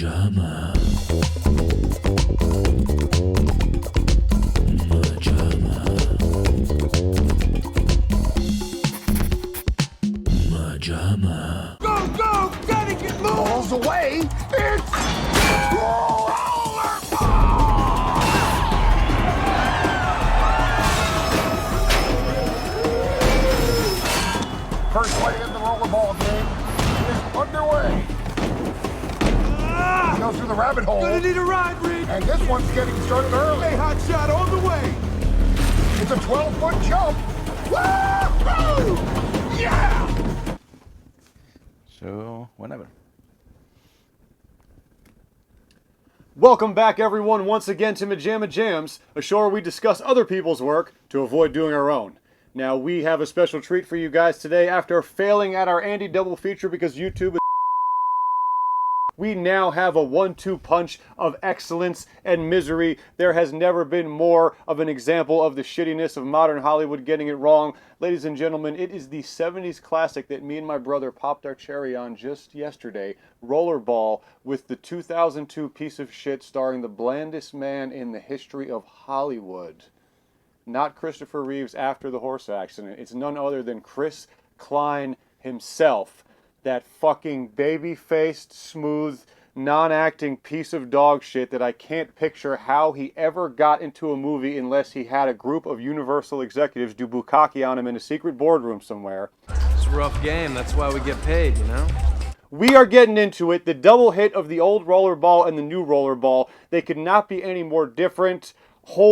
MaJaMa. MaJaMa. MaJaMa. Go, go! Gotta get moving! Balls away! It's Rollerball! First leg in the Rollerball game is underway. Go through the rabbit hole. Gonna need a ride, Reed! And this one's getting started early. Hey, hot shot on the way! It's a 12-foot jump. Woo! Yeah! So, whenever. Welcome back, everyone, once again to MaJaMa Jams, a show where we discuss other people's work to avoid doing our own. Now, we have a special treat for you guys today. After failing at our Andy double feature because YouTube is we now have a 1-2 punch of excellence and misery. There has never been more of an example of the shittiness of modern Hollywood getting it wrong. Ladies and gentlemen, it is the 70s classic that me and my brother popped our cherry on just yesterday, Rollerball, with the 2002 piece of shit starring the blandest man in the history of Hollywood. Not Christopher Reeves after the horse accident. It's none other than Chris Klein himself. That fucking baby-faced, smooth, non-acting piece of dog shit that I can't picture how he ever got into a movie unless he had a group of Universal executives do bukkake on him in a secret boardroom somewhere. It's a rough game. That's why we get paid, you know? We are getting into it. The double hit of the old Rollerball and the new Rollerball. They could not be any more different. Holy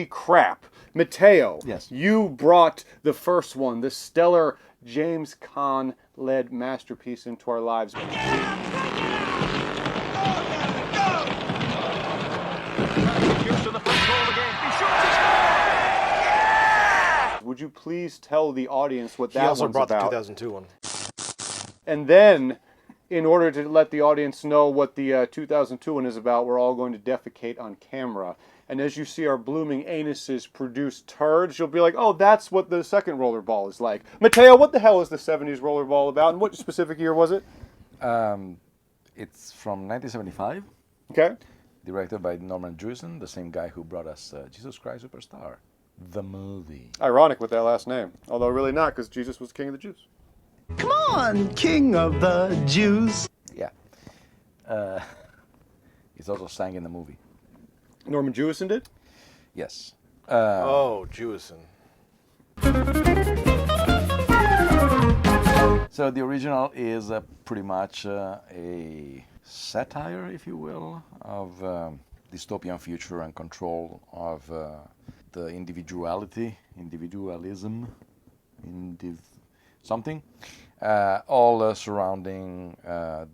crap. Mateo, Yes. You brought the first one, the stellar James Caan led masterpiece into our lives. Would you please tell the audience what that He also one's brought the about? 2002 one. And then, in order to let the audience know what the 2002 one is about, we're all going to defecate on camera. And as you see our blooming anuses produce turds, you'll be like, oh, that's what the second Rollerball is like. Mateo, what the hell is the 70s Rollerball about? And what specific year was it? It's from 1975, Okay. directed by Norman Jewison, the same guy who brought us Jesus Christ Superstar, the movie. Ironic with that last name. Although really not, because Jesus was king of the Jews. Come on, King of the Jews. Yeah. It's also sang in the movie. Norman Jewison did? Yes. Oh, Jewison. So the original is pretty much a satire, if you will, of dystopian future and control of the individualism, something, all surrounding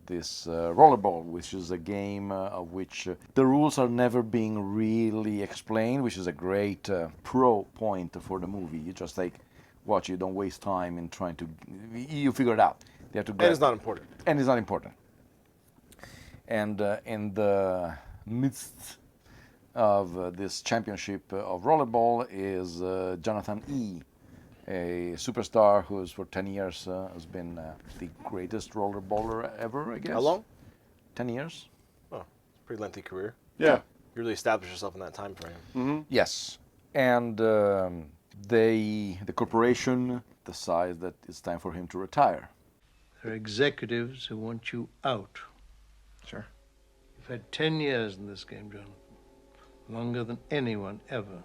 this Rollerball, which is a game of which the rules are never being really explained, which is a great pro point for the movie. You just watch it, don't waste time in trying to, you figure it out. You have to And it's not important. And it's not important. And in the midst of this championship of Rollerball is Jonathan E., a superstar who's for 10 years has been the greatest rollerballer ever, I guess. How long? 10 years. Oh, it's a pretty lengthy career. Yeah. You really established yourself in that time frame. Yes. And the corporation decides that it's time for him to retire. There are executives who want you out. Sure. You've had 10 years in this game, John. Longer than anyone ever.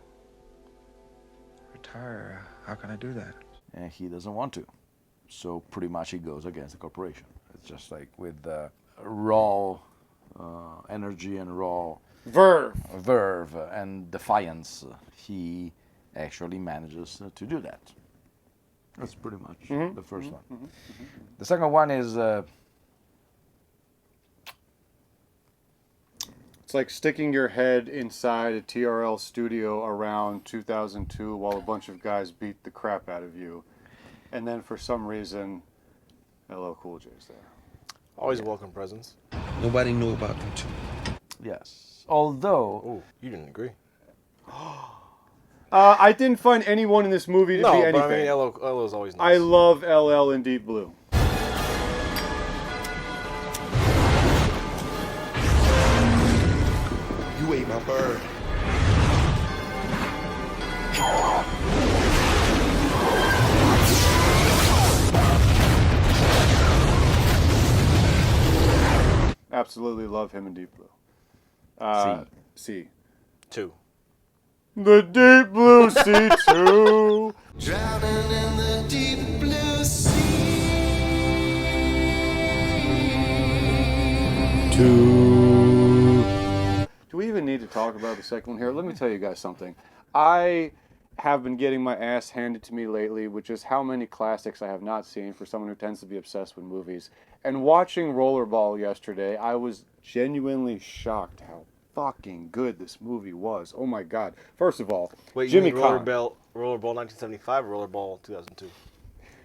Retire? How can I do that? And he doesn't want to. So pretty much he goes against the corporation. It's just like with raw energy and raw verve and defiance, he actually manages to do that. That's pretty much the first one. The second one is It's like sticking your head inside a TRL studio around 2002 while a bunch of guys beat the crap out of you. And then for some reason, LL Cool J's there. Always welcome presents. Nobody knew about them two. yes. Although Oh, you didn't agree. I didn't find anyone in this movie to No, be but anything. I mean, LL is always nice. I love LL in Deep Blue. My bird. Absolutely love him in Deep Blue. C. 2. The Deep Blue Sea 2. Drowning in the deep blue sea. 2. Do we even need to talk about the second one here? Let me tell you guys something. I have been getting my ass handed to me lately, which is how many classics I have not seen for someone who tends to be obsessed with movies. And watching Rollerball yesterday, I was genuinely shocked how fucking good this movie was. Oh my god. First of all, Wait, Jimmy you mean Caan. Rollerball 1975 or Rollerball 2002?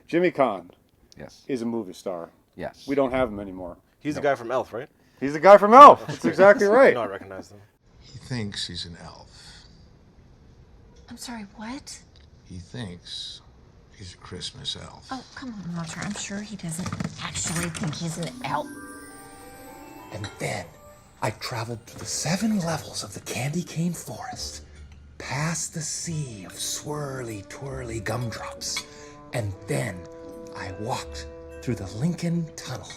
Jimmy Caan Yes. is a movie star. Yes. We don't have him anymore. He's the guy from Elf, right? He's the guy from Elf. That's exactly right. No, I recognize him. He thinks he's an elf. I'm sorry, what? He thinks he's a Christmas elf. Oh, come on, Roger. I'm sure he doesn't actually think he's an elf. And then I traveled through the 7 levels of the candy cane forest, past the sea of swirly, twirly gumdrops, and then I walked through the Lincoln Tunnel.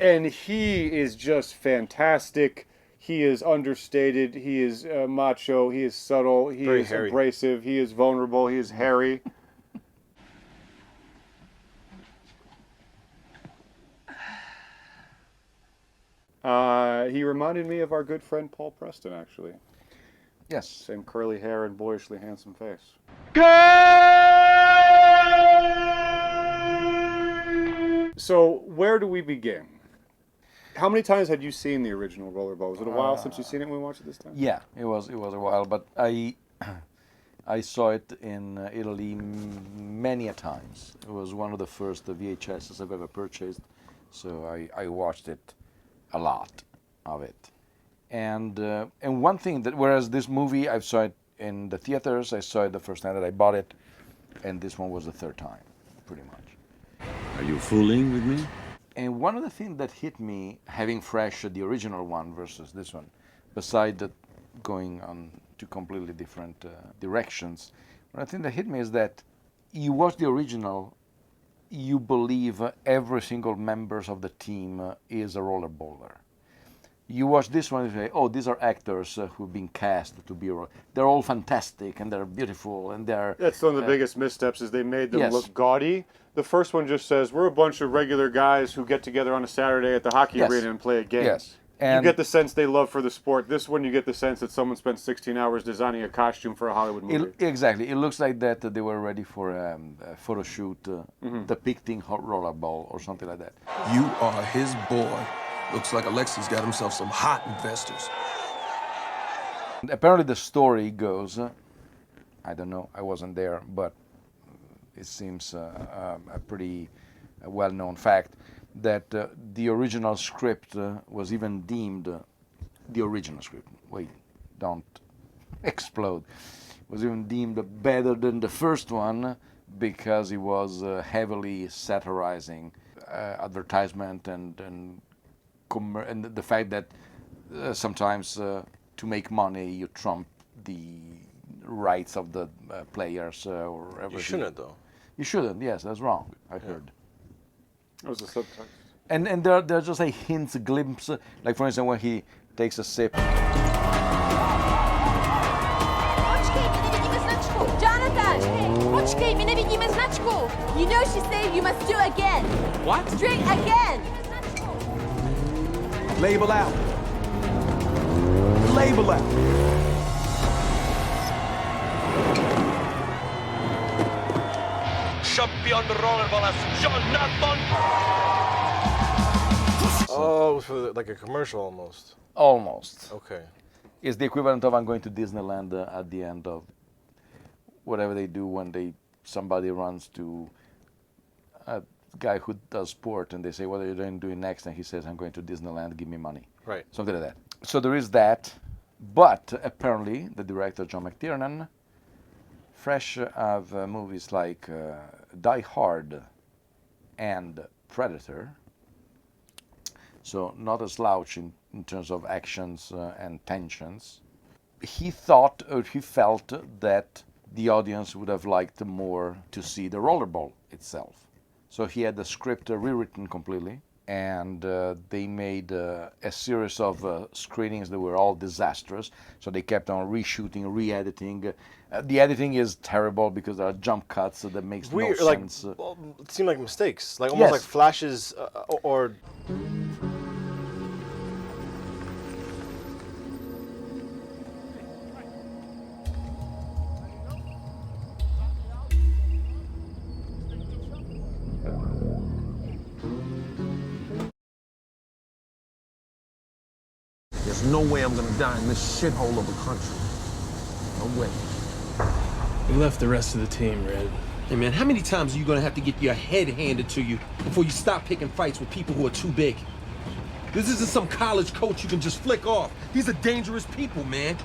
And he is just fantastic. He is understated. He is macho. He is subtle. He Very is hairy. abrasive. He is vulnerable. He is hairy. He reminded me of our good friend Paul Preston, actually. Yes. Same curly hair and boyishly handsome face. So, where do we begin? How many times had you seen the original Rollerball? Was it a while since you've seen it when we watched it this time? Yeah, it was a while, but I saw it in Italy many a times. It was one of the first VHSs I've ever purchased, so I watched it a lot of it. And one thing that, whereas this movie I saw it in the theaters, I saw it the first time that I bought it, and this one was the third time, pretty much. Are you fooling with me? And one of the things that hit me, having fresh the original one versus this one, besides going on to completely different directions, one thing that hit me is that you watch the original, you believe every single member of the team is a rollerballer. You watch this one and say, oh, these are actors who've been cast to be they're all fantastic and they're beautiful and they're... That's one of the biggest missteps is they made them Yes. look gaudy. The first one just says, we're a bunch of regular guys who get together on a Saturday at the hockey Yes. arena and play a game. Yes. You And get the sense they love for the sport. This one, you get the sense that someone spent 16 hours designing a costume for a Hollywood movie. Exactly. It looks like that they were ready for a photo shoot depicting rollerball or something like that. You are his boy. Looks like Alexi's got himself some hot investors. And apparently the story goes, I don't know, I wasn't there, but it seems a pretty well-known fact that the original script was even deemed, the original script, wait, don't explode, was even deemed better than the first one because it was heavily satirizing advertisement and the fact that sometimes to make money you trump the rights of the players or everything. You shouldn't, though. You shouldn't, yes, that's wrong, I heard. That was the subtext. And there are just like hints, glimpses, like for instance when he takes a sip. Jonathan! Počkej, my nevidíme značku! You know she said you must do again! What? Drink again! Label out. Label out. Champion Rollerballs, Jonathan! Oh, it was for like a commercial almost. Almost. Okay. It's the equivalent of I'm going to Disneyland at the end of whatever they do when somebody runs to a guy who does sport and they say, what are you doing next? And he says, I'm going to Disneyland, give me money. Right. Something like that. So there is that, but apparently the director, John McTiernan, fresh of movies like Die Hard and Predator, so not a slouch in in terms of actions and tensions. He thought or he felt that the audience would have liked more to see the Rollerball itself. So he had the script rewritten completely, and they made a series of screenings that were all disastrous. So they kept on reshooting, re-editing. The editing is terrible because there are jump cuts that makes no sense. Well, it seemed like mistakes, like almost like flashes or. There's no way I'm gonna die in this shithole of a country. No way. You left the rest of the team, Red. Hey man, how many times are you gonna have to get your head handed to you before you stop picking fights with people who are too big? This isn't some college coach you can just flick off. These are dangerous people, man.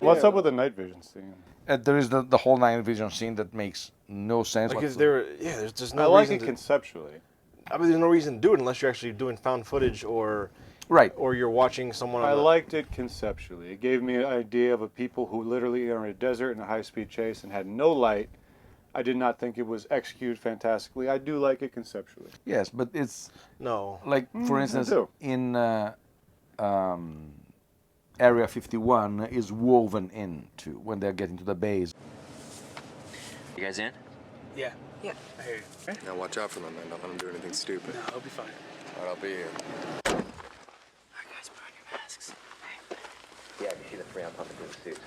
What's up with the night vision scene? There is the whole night vision scene that makes no sense. Like, is there? Yeah, there's just no. I like reason it conceptually. I mean, there's no reason to do it unless you're actually doing found footage or. Right. Or you're watching someone. I liked it conceptually. It gave me an idea of a people who literally are in a desert in a high-speed chase and had no light. I did not think it was executed fantastically. I do like it conceptually. Yes, but it's no. Like for instance, in Area 51 is woven into when they're getting to the base. You guys in? Yeah. Yeah. I hear you. Now watch out for them, man. Don't let them do anything stupid. No, I'll be fine. All right, I'll be here. Alright, guys, put on your masks. Hey. Yeah, I can see the three. I'm pumping through the suit.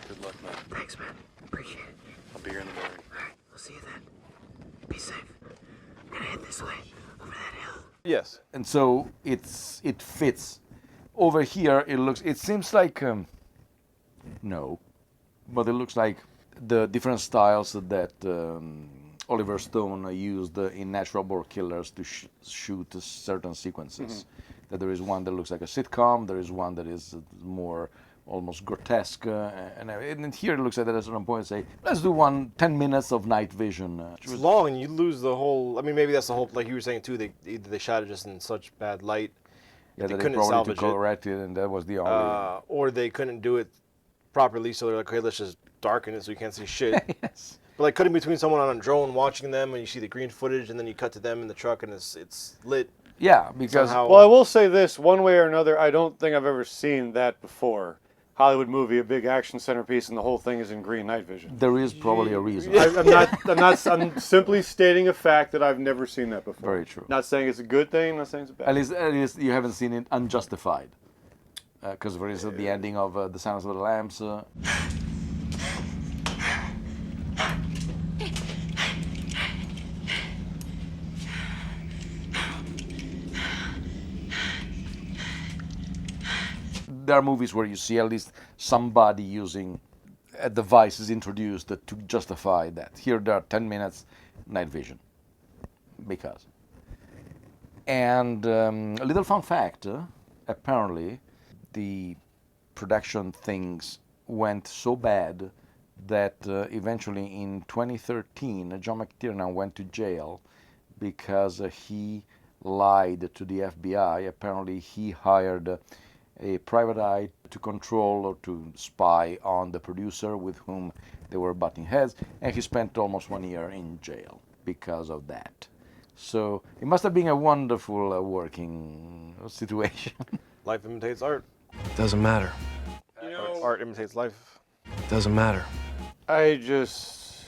Good luck, man. Thanks, man. Appreciate it. I'll be here in the morning. Alright, we'll see you then. Be safe. I'm gonna head this way, over that hill. Yes. And so it fits. Over here, it seems like, no, but it looks like the different styles that Oliver Stone used in Natural Born Killers to shoot certain sequences. Mm-hmm. That there is one that looks like a sitcom, there is one that is more almost grotesque, and here it looks like that at a certain point say, let's do 10 minutes of night vision. It's long and you lose the whole. I mean, maybe that's the whole. Like you were saying too, either they shot it just in such bad light. Yeah, they that couldn't probably salvage to correct it, and that was the only. Or they couldn't do it properly, so they're like, okay, let's just darken it so you can't see shit. Yes. But like cutting between someone on a drone watching them, and you see the green footage, and then you cut to them in the truck, and it's lit. Yeah, because somehow. Well, I will say this: one way or another, I don't think I've ever seen that before. Hollywood movie, a big action centerpiece, and the whole thing is in green night vision. There is probably a reason. I'm simply stating a fact that I've never seen that before. Very true. Not saying it's a good thing, not saying it's a bad thing. At least you haven't seen it unjustified. Because for instance, the ending of The Silence of the Lambs. There are movies where you see at least somebody using a device is introduced to justify that. Here there are 10 minutes night vision. Because. And a little fun fact, apparently the production things went so bad that eventually in 2013 John McTiernan went to jail because he lied to the FBI. Apparently he hired a private eye to control or to spy on the producer with whom they were butting heads, and he spent almost 1 year in jail because of that. So it must have been a wonderful working situation. Life imitates art. Doesn't matter. You know, art imitates life. Doesn't matter. I just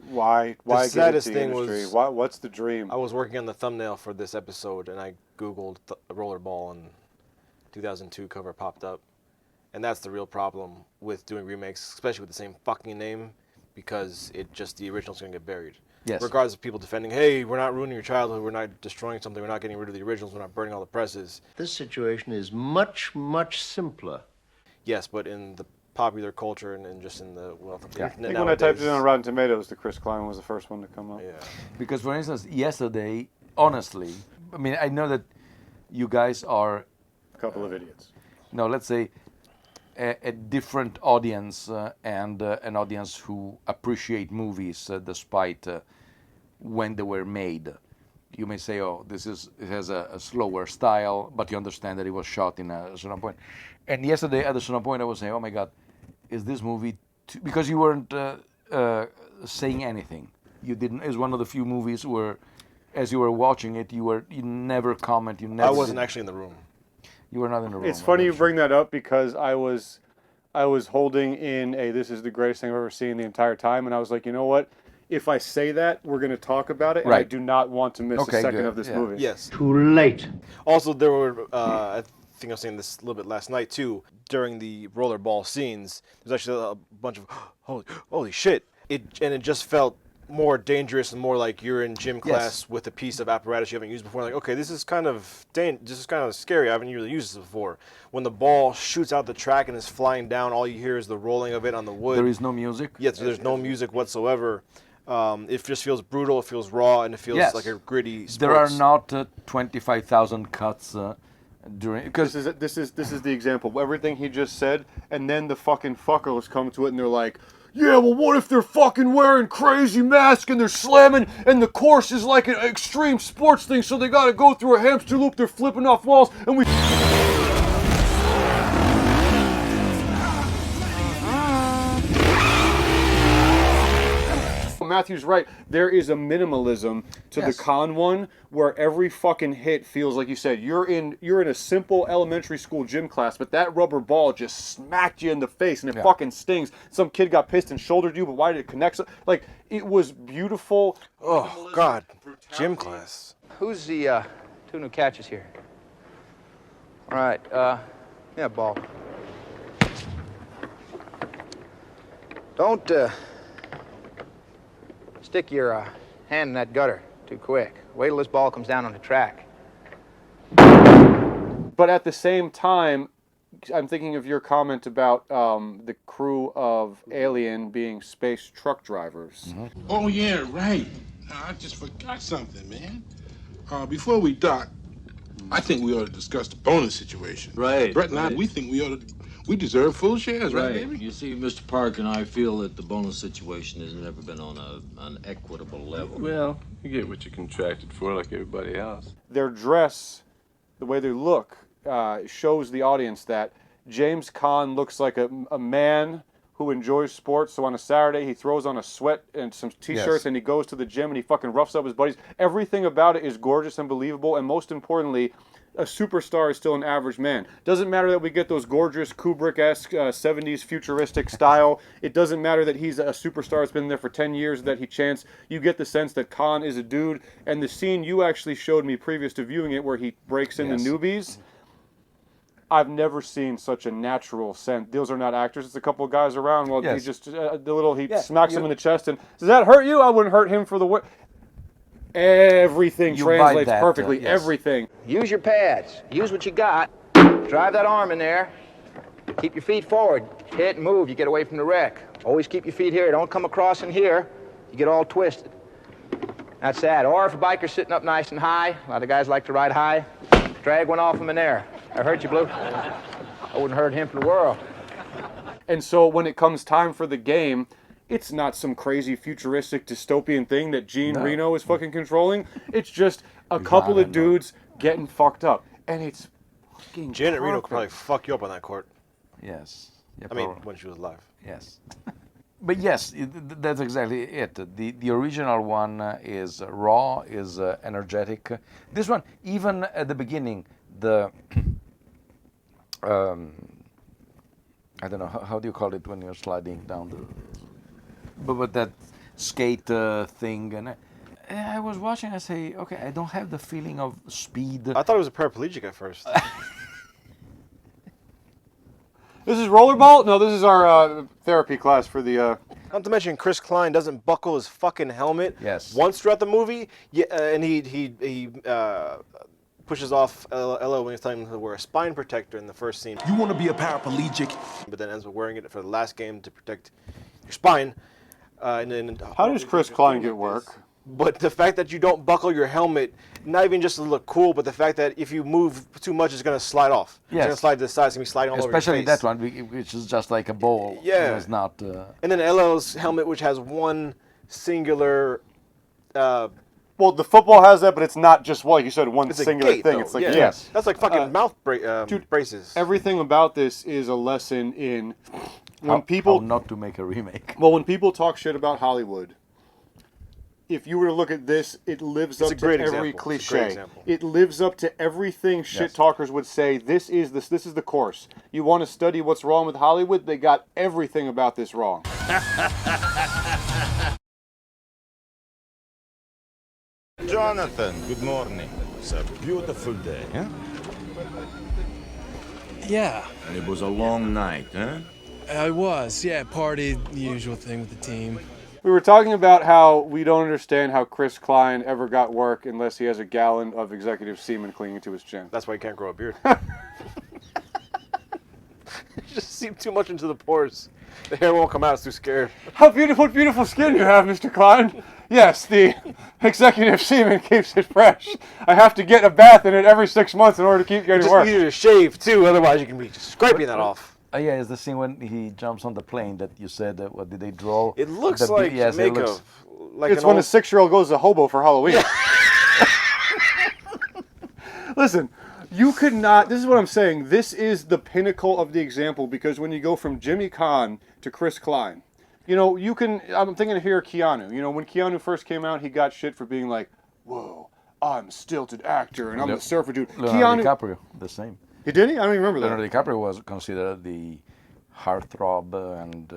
why The get into saddest the thing industry? was What's the dream? I was working on the thumbnail for this episode, and I Googled Rollerball, and 2002 cover popped up, and that's the real problem with doing remakes, especially with the same fucking name, because the original's gonna get buried. Yes. Regardless of people defending, hey, we're not ruining your childhood, we're not destroying something, we're not getting rid of the originals, we're not burning all the presses. This situation is much, much simpler. Yes, but in the popular culture and just in the wealth of the I internet think when I typed it in nowadays- on Rotten Tomatoes, the Chris Klein was the first one to come up. Yeah. Because for instance, yesterday, honestly, I mean, I know that you guys are a couple of idiots. No, let's say a different audience and an audience who appreciate movies despite when they were made. you may say, oh, it has a slower style, but you understand that it was shot in a certain point. And yesterday, at a certain point, I was saying, oh my God, is this movie because you weren't saying anything. You didn't. It's one of the few movies where, as you were watching it, you never comment. You never. I wasn't actually in the room. You were not in the room. It's funny you bring that up because I was holding in a "this is the greatest thing I've ever seen" the entire time, and I was like, you know what? If I say that, we're going to talk about it, and I do not want to miss a second of this movie. Yes. Too late. Also, there were, I think I was saying this a little bit last night too, during the rollerball scenes, there's actually a bunch of, holy shit. And it just felt more dangerous and more like you're in gym class with a piece of apparatus you haven't used before. Like, okay, this is kind of scary. I haven't really used this before. When the ball shoots out the track and is flying down, all you hear is the rolling of it on the wood. There is no music? Yes, there's no music whatsoever. It just feels brutal, it feels raw, and it feels like a gritty sports. There are not 25,000 cuts during. Because this is the example. Everything he just said, and then the fucking fuckers come to it and they're like, yeah, well, what if they're fucking wearing crazy masks and they're slamming and the course is like an extreme sports thing, so they gotta go through a hamster loop, they're flipping off walls, and we... Matthew's right. There is a minimalism to the Caan one where every fucking hit feels like you said you're in a simple elementary school gym class, but that rubber ball just smacked you in the face and it fucking stings. Some kid got pissed and shouldered you, but why did it connect? Like, it was beautiful. Oh God, gym class. Who's the two new catches here? All right, yeah, ball. Don't stick your hand in that gutter too quick. Wait till this ball comes down on the track. But at the same time, I'm thinking of your comment about the crew of Alien being space truck drivers. Oh, yeah, right. I just forgot something, man. Before we dock, I think we ought to discuss the bonus situation. Right. Brett and I, we think we deserve full shares, right, baby? You see, Mr. Park and I feel that the bonus situation has never been on an equitable level. Well, you get what you contracted for like everybody else. Their dress, the way they look, shows the audience that James Caan looks like a man who enjoys sports. So on a Saturday, he throws on a sweat and some t-shirts and he goes to the gym and he fucking roughs up his buddies. Everything about it is gorgeous and believable, and most importantly, a superstar is still an average man. Doesn't matter that we get those gorgeous Kubrick-esque 70s futuristic style. It doesn't matter that he's a superstar that's been there for 10 years, that he chants. You get the sense that Caan is a dude. And the scene you actually showed me previous to viewing it where he breaks in the newbies, I've never seen such a natural sense. Those are not actors. It's a couple of guys around. Well, he just, he smacks him in the chest and, does that hurt you? I wouldn't hurt him for the way. Everything translates perfectly. Everything. Use your pads. Use what you got. Drive that arm in there. Keep your feet forward. Hit and move. You get away from the wreck. Always keep your feet here. Don't come across in here. You get all twisted. That's that. Or if a biker's sitting up nice and high, a lot of guys like to ride high, drag one off him in there. I hurt you, Blue? I wouldn't hurt him for the world. And so when it comes time for the game, it's not some crazy futuristic dystopian thing that Gene Reno is fucking controlling. It's just a couple of dudes getting fucked up. And it's fucking Janet Reno could probably fuck you up on that court. Yes. Yeah, I mean, when she was alive. Yes. But yes, that's exactly it. The original one is raw, is energetic. This one, even at the beginning, the... I don't know, how do you call it when you're sliding down the... But that skate thing, and I was watching, I say, okay, I don't have the feeling of speed. I thought it was a paraplegic at first. This is Rollerball? No, this is our therapy class for the... Not to mention Chris Klein doesn't buckle his fucking helmet once throughout the movie, and he pushes off Ella when he's telling him to wear a spine protector in the first scene. You want to be a paraplegic? But then ends up wearing it for the last game to protect your spine. And then, how does Chris Klein get work? But the fact that you don't buckle your helmet, not even just to look cool, but the fact that if you move too much, it's going to slide off. It's going to slide to the side. It's going to be sliding all over your face. Especially that one, which is just like a ball. Yeah. It's not... And then LL's helmet, which has one singular Well, the football has that, but it's not just, like you said, one It's a singular gate, thing. though. It's like, Yeah. yes. That's like fucking mouth braces. Everything about this is a lesson in when people... How not to make a remake. Well, when people talk shit about Hollywood, if you were to look at this, it lives up to every cliche. It lives up to everything shit talkers would say. This is the course. You want to study what's wrong with Hollywood? They got everything about this wrong. Jonathan, good morning. It's a beautiful day, huh? Yeah. And it was a long night, huh? I was, yeah, partied, the usual thing with the team. We were talking about how we don't understand how Chris Klein ever got work unless he has a gallon of executive semen clinging to his chin. That's why he can't grow a beard. Just seep too much into the pores. The hair won't come out, it's too scared. How beautiful, beautiful skin you have, Mr. Klein. Yes, the executive semen keeps it fresh. I have to get a bath in it every 6 months in order to keep getting work. It's easier to shave, too, otherwise you can be just scraping that off. Yeah, it's the scene when he jumps on the plane that you said, what did they draw? It looks the, like yes, makeup. It looks, like it's when a 6-year-old goes to hobo for Halloween. Yeah. Listen, you could not, this is what I'm saying, this is the pinnacle of the example, because when you go from James Caan to Chris Klein, you know, you can, I'm thinking here Keanu, you know, when Keanu first came out, he got shit for being like, whoa, I'm a stilted actor, and I'm a surfer dude. Leonardo DiCaprio, the same. He did he? I don't even remember that. Leonardo DiCaprio was considered the heartthrob, and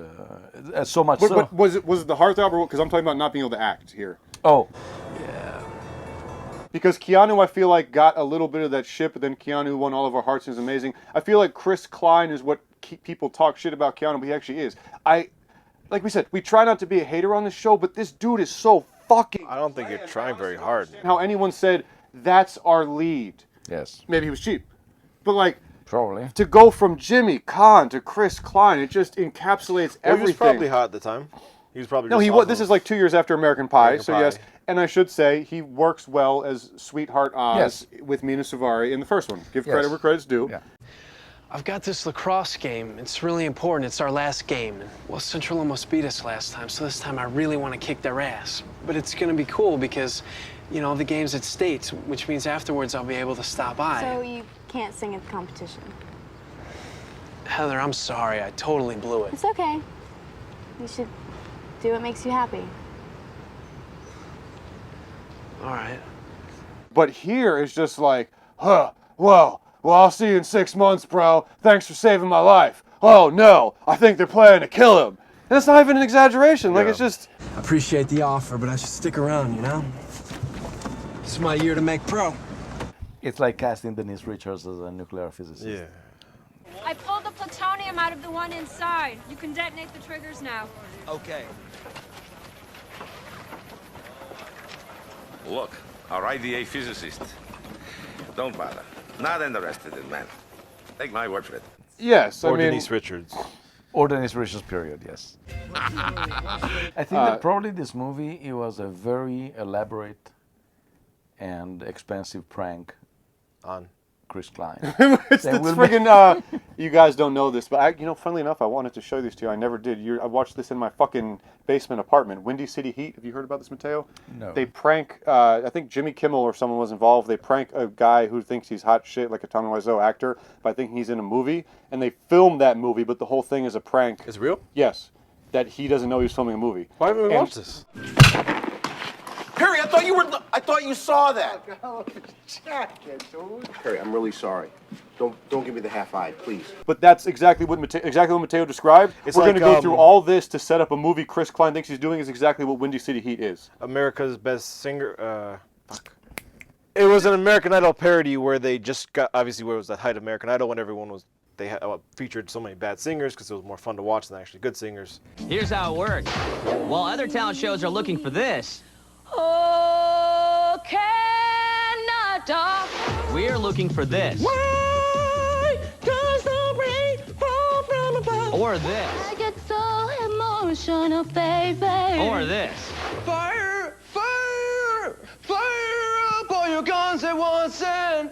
so much so. But was it the heartthrob, or because I'm talking about not being able to act here? Oh, yeah. Because Keanu, I feel like, got a little bit of that shit, but then Keanu won all of our hearts and is amazing. I feel like Chris Klein is what people talk shit about Keanu, but he actually is. Like we said, we try not to be a hater on this show, but this dude is so fucking... I don't think you're trying very hard. How anyone said, that's our lead. Yes. Maybe he was cheap. But like... Probably. To go from James Caan to Chris Klein, it just encapsulates everything. He was probably hot at the time. He was probably... No, he was. This is like 2 years after American Pie, yes. And I should say, he works well as Sweetheart Oz with Mina Suvari in the first one. Give credit where credit's due. Yeah. I've got this lacrosse game. It's really important. It's our last game. Well, Central almost beat us last time, so this time I really want to kick their ass. But it's going to be cool because, you know, the game's at States, which means afterwards I'll be able to stop by. So you can't sing at the competition? Heather, I'm sorry. I totally blew it. It's okay. You should do what makes you happy. All right. But here it's just like, well, I'll see you in 6 months, bro. Thanks for saving my life. Oh, no, I think they're planning to kill him. And it's not even an exaggeration. Like, it's just... I appreciate the offer, but I should stick around, you know? It's my year to make pro. It's like casting Denise Richards as a nuclear physicist. Yeah. I pulled the plutonium out of the one inside. You can detonate the triggers now. Okay. Look, our IDA physicist. Don't bother. Not interested in man. Take my word for it. Yes, or Denise Richards. Or Denise Richards, period, yes. I think that probably this movie, it was a very elaborate and expensive prank on Chris Klein. It's friggin', you guys don't know this, but funnily enough, I wanted to show these to you. I never did. I watched this in my fucking basement apartment. Windy City Heat. Have you heard about this, Mateo? No. They prank, I think Jimmy Kimmel or someone was involved. They prank a guy who thinks he's hot shit, like a Tommy Wiseau actor, by thinking he's in a movie. And they filmed that movie, but the whole thing is a prank. Is it real? Yes. That he doesn't know he's filming a movie. Why haven't we watched this? Harry, I thought you saw that. Harry, I'm really sorry. Don't give me the half-eye, please. But that's exactly what Mateo described. It's We're like, going to go through all this to set up a movie Chris Klein thinks he's doing is exactly what Windy City Heat is. America's Best Singer. It was an American Idol parody where they just got, obviously where it was the height of American Idol when everyone was, they had, featured so many bad singers because it was more fun to watch than actually good singers. Here's how it works. While other talent shows are looking for this, Oh, Canada. we're looking for this. Why does the rain fall from above? Or this. I get so emotional, baby. Or this. Fire! Fire! Fire up all your guns at once and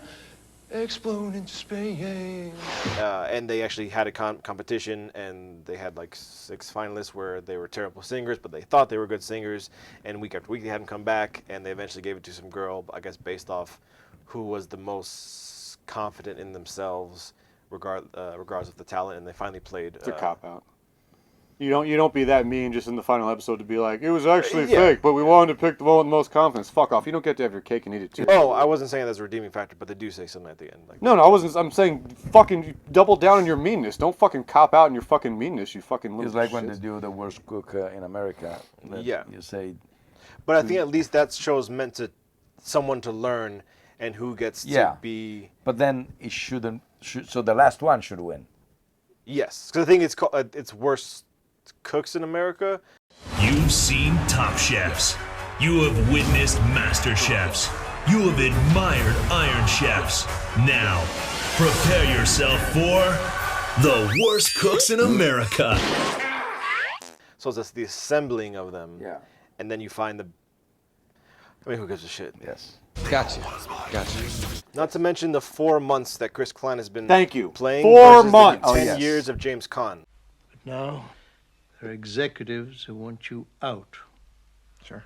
Explode into space. And they actually had a competition, and they had like 6 finalists where they were terrible singers, but they thought they were good singers. And week after week, they had them come back, and they eventually gave it to some girl, I guess based off who was the most confident in themselves, regardless of the talent. And they finally played. It's a cop out. You don't be that mean just in the final episode to be like, it was actually fake, but we wanted to pick the one with the most confidence. Fuck off. You don't get to have your cake and eat it too. Oh, I wasn't saying that's a redeeming factor, but they do say something at the end. Like, No, I wasn't. I'm saying fucking double down on your meanness. Don't fucking cop out on your fucking meanness, you fucking little It's like shit. when they do the worst cook in America. Yeah. You say. But I think at least that show's meant to someone to learn and who gets to be. But then it shouldn't. So the last one should win. Yes, because I think it's called it's worst cooks in America. You've seen Top Chefs. You have witnessed Master Chefs. You have admired Iron Chefs. Now, prepare yourself for the worst cooks in America. So it's the assembling of them. Yeah. And then you find the. I mean, who gives a shit? Yes. Gotcha. Not to mention the 4 months that Chris Caan has been playing. 4 versus months. The 10 years of James Caan. But now, there are executives who want you out. Sure.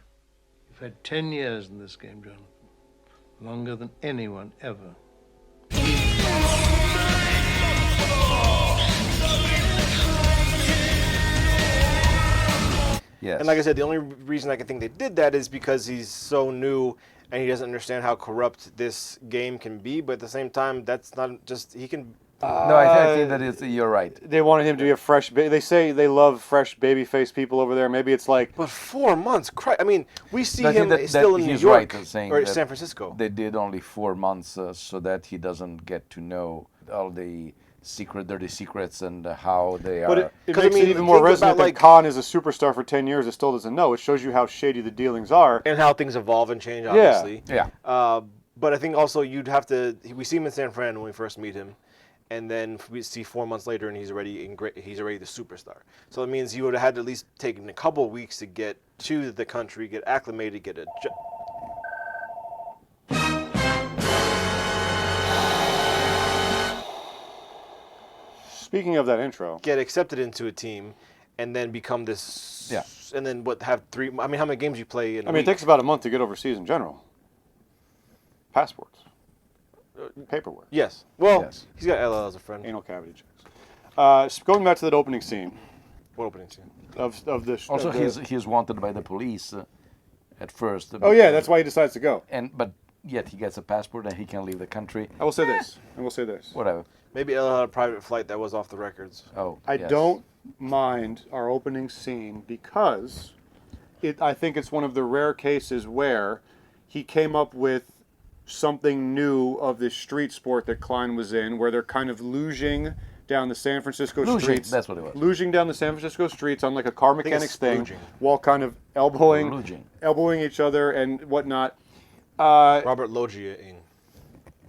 You've had 10 years in this game, John. Longer than anyone ever. Yes. And like I said, the only reason I can think they did that is because he's so new and he doesn't understand how corrupt this game can be. But at the same time, that's not just he can. No, I think that you're right. They wanted him to be a fresh. They say they love fresh baby-faced people over there. Maybe it's like. But 4 months, I mean, we see I think him still in New York or that San Francisco. They did only 4 months so that he doesn't get to know all the dirty secrets and how they are. But it makes it even more resonant that Caan is a superstar for 10 years and still doesn't know. It shows you how shady the dealings are. And how things evolve and change, obviously. Yeah. But I think also you'd have to. We see him in San Fran when we first meet him, and then we see 4 months later, and he's already the superstar. So it means he would have had to at least taken a couple of weeks to get to the country, get acclimated, get a. Speaking of that intro, get accepted into a team, and then become this. Yeah. And then have 3? I mean, how many games you play in? It takes about a month to get overseas in general. Passports, paperwork. Yes. Well, he's got LL as a friend. Anal cavity checks. Going back to that opening scene. What opening scene? Of this. Also, he's wanted by the police at first. Oh yeah, that's why he decides to go. But yet he gets a passport and he can leave the country. I will say this. Whatever. Maybe LL had a private flight that was off the records. Oh. I don't mind our opening scene because I think it's one of the rare cases where he came up with something new of this street sport that Klein was in, where they're kind of luging down the San Francisco streets. That's what it was. Luging down the San Francisco streets on like a car mechanics thing, while kind of elbowing each other and whatnot. Robert Loggia-ing.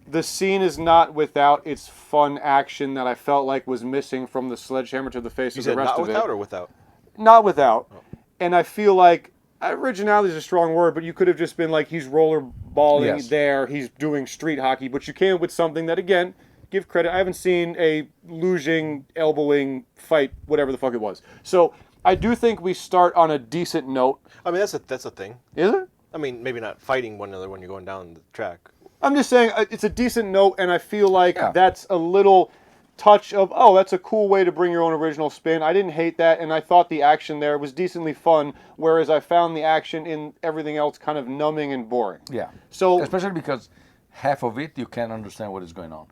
The scene is not without its fun action that I felt like was missing from the sledgehammer to the face of the rest of it. Not without or without? Not without. Oh. And I feel like originality is a strong word, but you could have just been like, he's rollerballing there, he's doing street hockey, but you came with something that, again, give credit. I haven't seen a luging, elbowing fight, whatever the fuck it was. So I do think we start on a decent note. I mean, that's a thing. Is it? I mean, maybe not fighting one another when you're going down the track. I'm just saying it's a decent note, and I feel like that's a little touch of, oh, that's a cool way to bring your own original spin. I didn't hate that, and I thought the action there was decently fun, whereas I found the action in everything else kind of numbing and boring. Yeah. So especially because half of it you can't understand what is going on.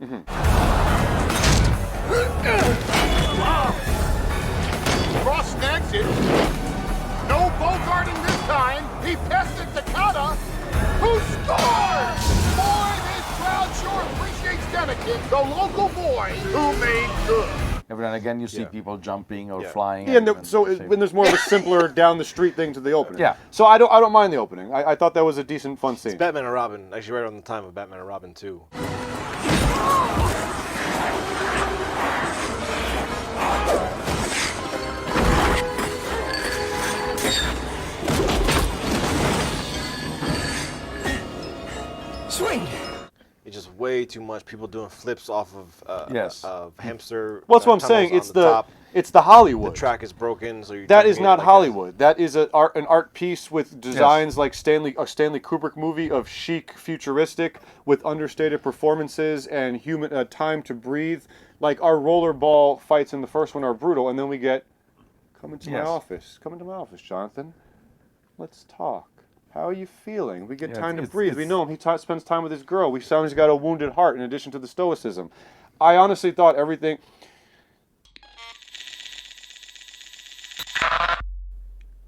Cross snags it. No Bogarting this time. He pested Takata, who scored! Boy, this crowd sure appreciates Demikin, the local boy who made good. Every now and again you see people jumping or flying. Yeah, when there's more of a simpler down the street thing to the opening. Yeah. So I don't mind the opening. I thought that was a decent, fun scene. It's Batman and Robin, actually right on the time of Batman and Robin 2. Swing! It's just way way too much people doing flips off of Yes. of hamster. Well, that's what I'm tunnels saying. on the top. It's the Hollywood. The track is broken, so you. That is not Hollywood. That is an art piece with designs like a Stanley Kubrick movie of chic, futuristic, with understated performances and human time to breathe. Like our rollerball fights in the first one are brutal, and then we get, come into my office, Jonathan. Let's talk. How are you feeling? We get time to breathe. We know him. He spends time with his girl. We saw he's got a wounded heart in addition to the stoicism. I honestly thought everything.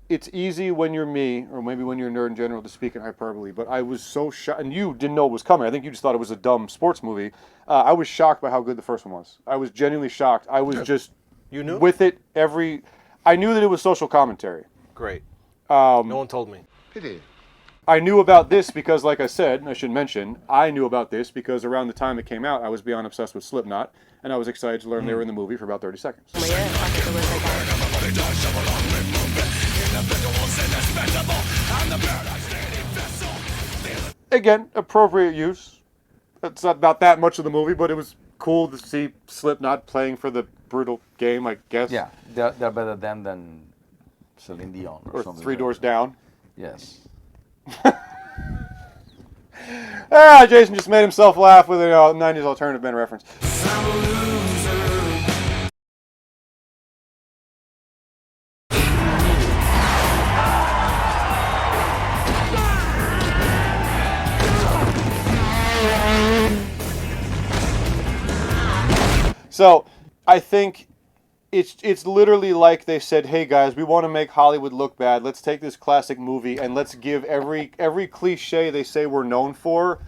It's easy when you're me, or maybe when you're a nerd in general, to speak in hyperbole, but I was so shocked, and you didn't know it was coming. I think you just thought it was a dumb sports movie. I was shocked by how good the first one was. I was genuinely shocked. I was just with it I knew that it was social commentary. Great. No one told me. Pity. I knew about this because, like I said, I should mention, I knew about this because around the time it came out, I was beyond obsessed with Slipknot, and I was excited to learn they were in the movie for about 30 seconds. Again, appropriate use. It's not that much of the movie, but it was cool to see Slipknot playing for the brutal game, I guess. Yeah, they're better than Celine Dion or something. Three Doors Down. Yes. Jason just made himself laugh with a 90s alternative band reference. So, I think it's literally like they said, hey guys, we want to make Hollywood look bad. Let's take this classic movie and let's give every cliche they say we're known for.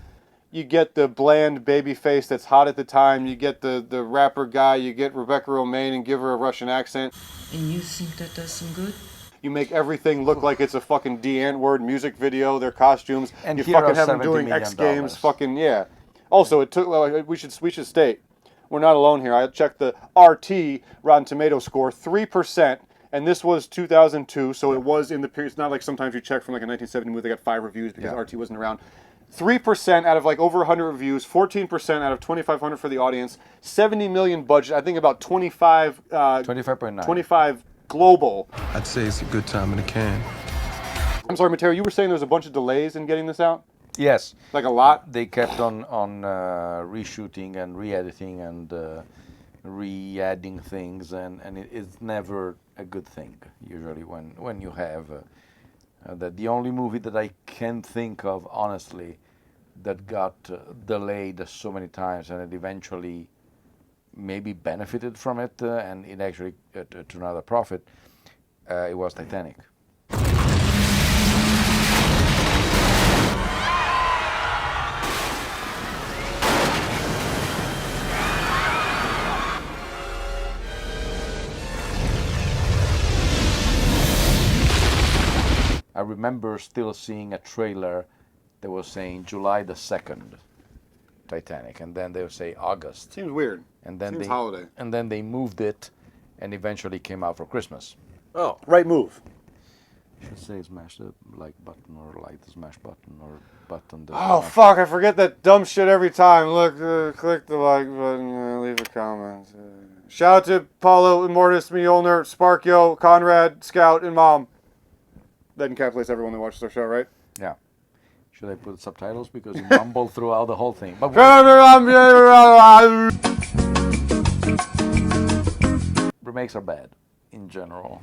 You get the bland baby face that's hot at the time. You get the rapper guy. You get Rebecca Romaine and give her a Russian accent. And you think that does some good? You make everything look like it's a fucking D-N-word music video, their costumes. And you here fucking are have them $70 doing million. X Games, fucking, yeah. Also, it took, we should state, we're not alone here. I checked the RT, Rotten Tomato score, 3%, and this was 2002, so it was in the period. It's not like sometimes you check from like a 1970 movie, they got 5 reviews because RT wasn't around. 3% out of like over 100 reviews, 14% out of 2,500 for the audience, 70 million budget, I think about 25.9. 25 global. I'd say it's a good time in the can. I'm sorry, Mateo, you were saying there's a bunch of delays in getting this out? Yes. Like a lot? They kept on reshooting and re-editing and re-adding things, and it's never a good thing, usually, when you have that. The only movie that I can think of, honestly, that got delayed so many times and it eventually maybe benefited from it, and it actually turned out a profit, it was Titanic. I remember still seeing a trailer that was saying July the 2nd, Titanic, and then they would say August. Seems weird. And then Seems holiday. And then they moved it, and eventually came out for Christmas. Oh, right move. Should say smash the like button or like the smash button or button. Oh fuck! I forget that dumb shit every time. Look, click the like button, leave a comment. Shout out to Paulo, Immortus, Mjolnir, Sparkyo, Conrad, Scout, and Mom. That encapsulates everyone that watches our show, right? Yeah. Should I put subtitles because you mumble throughout the whole thing? But remakes are bad in general.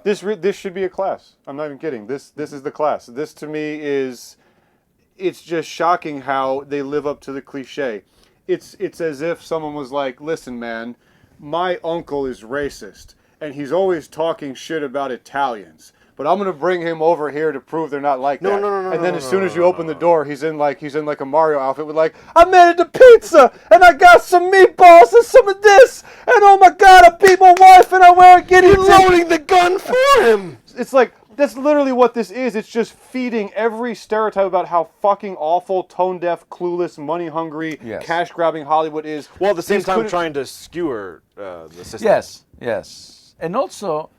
This should be a class. I'm not even kidding. This is the class. This to me it's just shocking how they live up to the cliche. It's as if someone was like, listen, man, my uncle is racist and he's always talking shit about Italians. But I'm gonna bring him over here to prove they're not like that. No. And then as soon as you open the door, he's in like a Mario outfit with like, I made it to pizza and I got some meatballs and some of this and oh my god, I beat my wife and I wear a guinea pig. You're loading the gun for him. It's like that's literally what this is. It's just feeding every stereotype about how fucking awful, tone deaf, clueless, money hungry, cash grabbing Hollywood is. While at the same time trying to skewer the system. Yes, and also.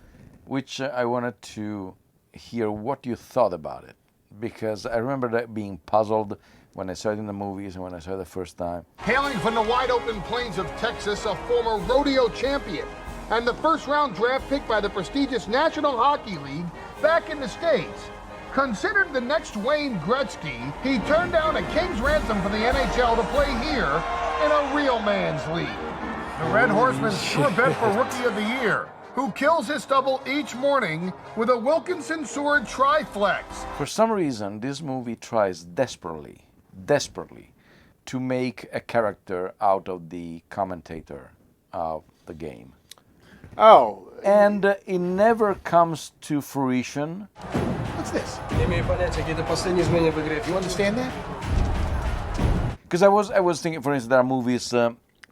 Which I wanted to hear what you thought about it, because I remember that being puzzled when I saw it in the movies and when I saw it the first time. Hailing from the wide-open plains of Texas, a former rodeo champion, and the first-round draft pick by the prestigious National Hockey League back in the States. Considered the next Wayne Gretzky, he turned down a king's ransom for the NHL to play here in a real man's league. The Red Horseman's sure bet for Rookie of the Year, who kills his stubble each morning with a Wilkinson Sword Triflex. For some reason, this movie tries desperately to make a character out of the commentator of the game. Oh. And it never comes to fruition. What's this? You understand that? Because I was thinking, for instance, there are movies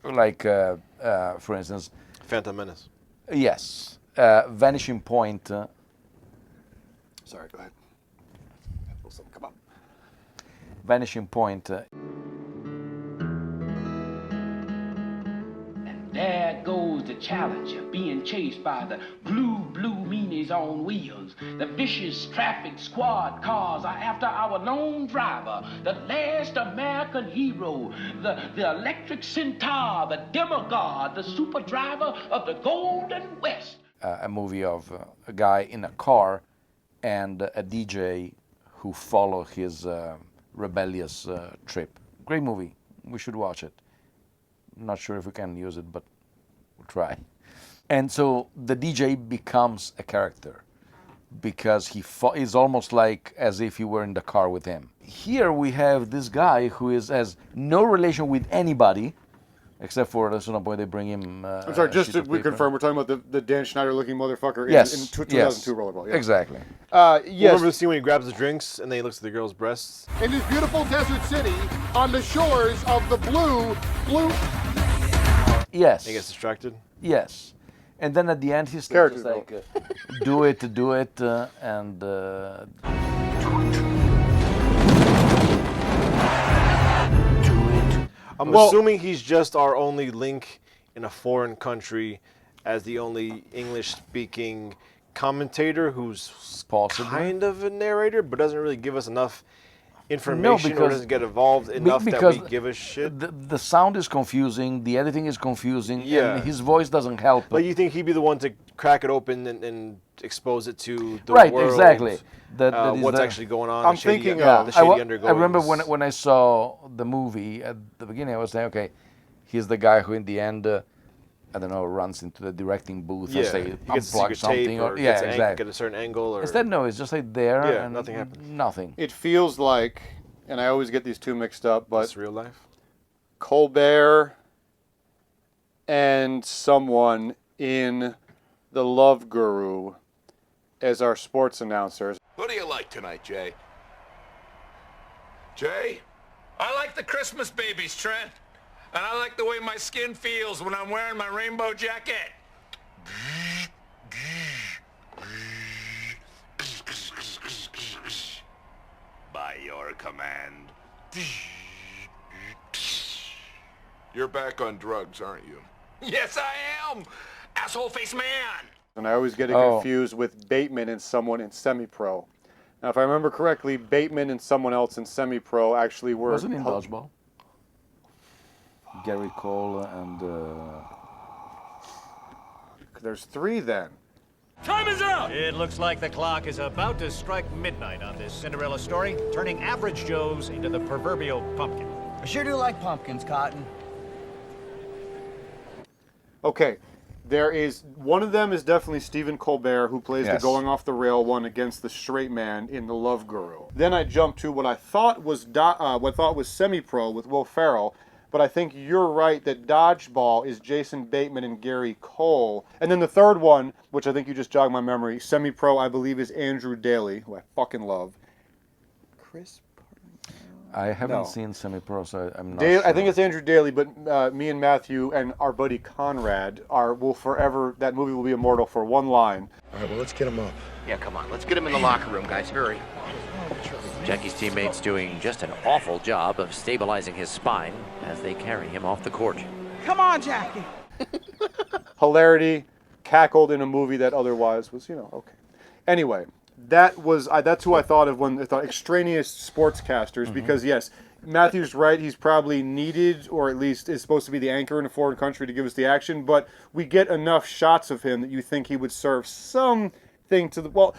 like, for instance... Phantom Menace. Yes. Vanishing Point. Sorry, go ahead. Come on. Vanishing Point. There goes the Challenger, being chased by the blue meanies on wheels. The vicious traffic squad cars are after our lone driver, the last American hero, the electric centaur, the demigod, the super driver of the Golden West. A movie of a guy in a car and a DJ who follow his rebellious trip. Great movie. We should watch it. Not sure if we can use it, but we'll try. And so the DJ becomes a character because is almost like as if you were in the car with him. Here we have this guy who has no relation with anybody, except for at some point they bring him. I'm sorry, just to reconfirm, we're talking about the Dan Schneider-looking motherfucker in 2002 Rollerball. Yeah. Exactly. Yes. Remember the scene when he grabs the drinks and then he looks at the girl's breasts? In this beautiful desert city, on the shores of the blue. Yes. He gets distracted? Yes. And then at the end he's just like, do it, and... I'm assuming he's just our only link in a foreign country as the only English-speaking commentator who's kind of a narrator, but doesn't really give us enough information or doesn't get involved enough that we give a shit. The sound is confusing, the editing is confusing, and his voice doesn't help. But you think he'd be the one to crack it open and expose it to the right, world? Exactly. What's actually going on? I'm thinking the shady undergoings. I remember when I saw the movie at the beginning, I was saying, okay, he's the guy who in the end, I don't know, runs into the directing booth and say, unplug something. Or exactly. Get a certain angle. Or... Instead, no, it's just like there and nothing happens. Nothing. It feels like, and I always get these two mixed up, but... It's real life? Colbert and someone in The Love Guru as our sports announcers. What do you like tonight, Jay? Jay? I like the Christmas babies, Trent. And I like the way my skin feels when I'm wearing my rainbow jacket. By your command. You're back on drugs, aren't you? Yes, I am! Asshole face man! And I always get it confused with Bateman and someone in semi-pro. Now, if I remember correctly, Bateman and someone else in semi-pro actually were... Wasn't in Dodgeball? Gary Cole and... There's three then. Time is up! It looks like the clock is about to strike midnight on this Cinderella story, turning average Joes into the proverbial pumpkin. I sure do like pumpkins, Cotton. Okay, one of them is definitely Stephen Colbert, who plays the going off the rail one against the straight man in The Love Guru. Then I jumped to what I thought was semi-pro with Will Ferrell, but I think you're right that Dodgeball is Jason Bateman and Gary Cole. And then the third one, which I think you just jogged my memory, semi-pro, I believe, is Andrew Daly, who I fucking love. Chris? I haven't seen semi-pro, so I'm not sure. I think it's Andrew Daly, but me and Matthew and our buddy Conrad that movie will be immortal for one line. All right, well, let's get him up. Yeah, come on. Let's get him in the locker room, guys. Hurry. Jackie's teammates doing just an awful job of stabilizing his spine as they carry him off the court. Come on, Jackie. Hilarity, cackled in a movie that otherwise was, okay. Anyway, that's who I thought of when I thought extraneous sportscasters, because yes, Matthew's right. He's probably needed, or at least is supposed to be the anchor in a foreign country to give us the action. But we get enough shots of him that you think he would serve something to the... Well,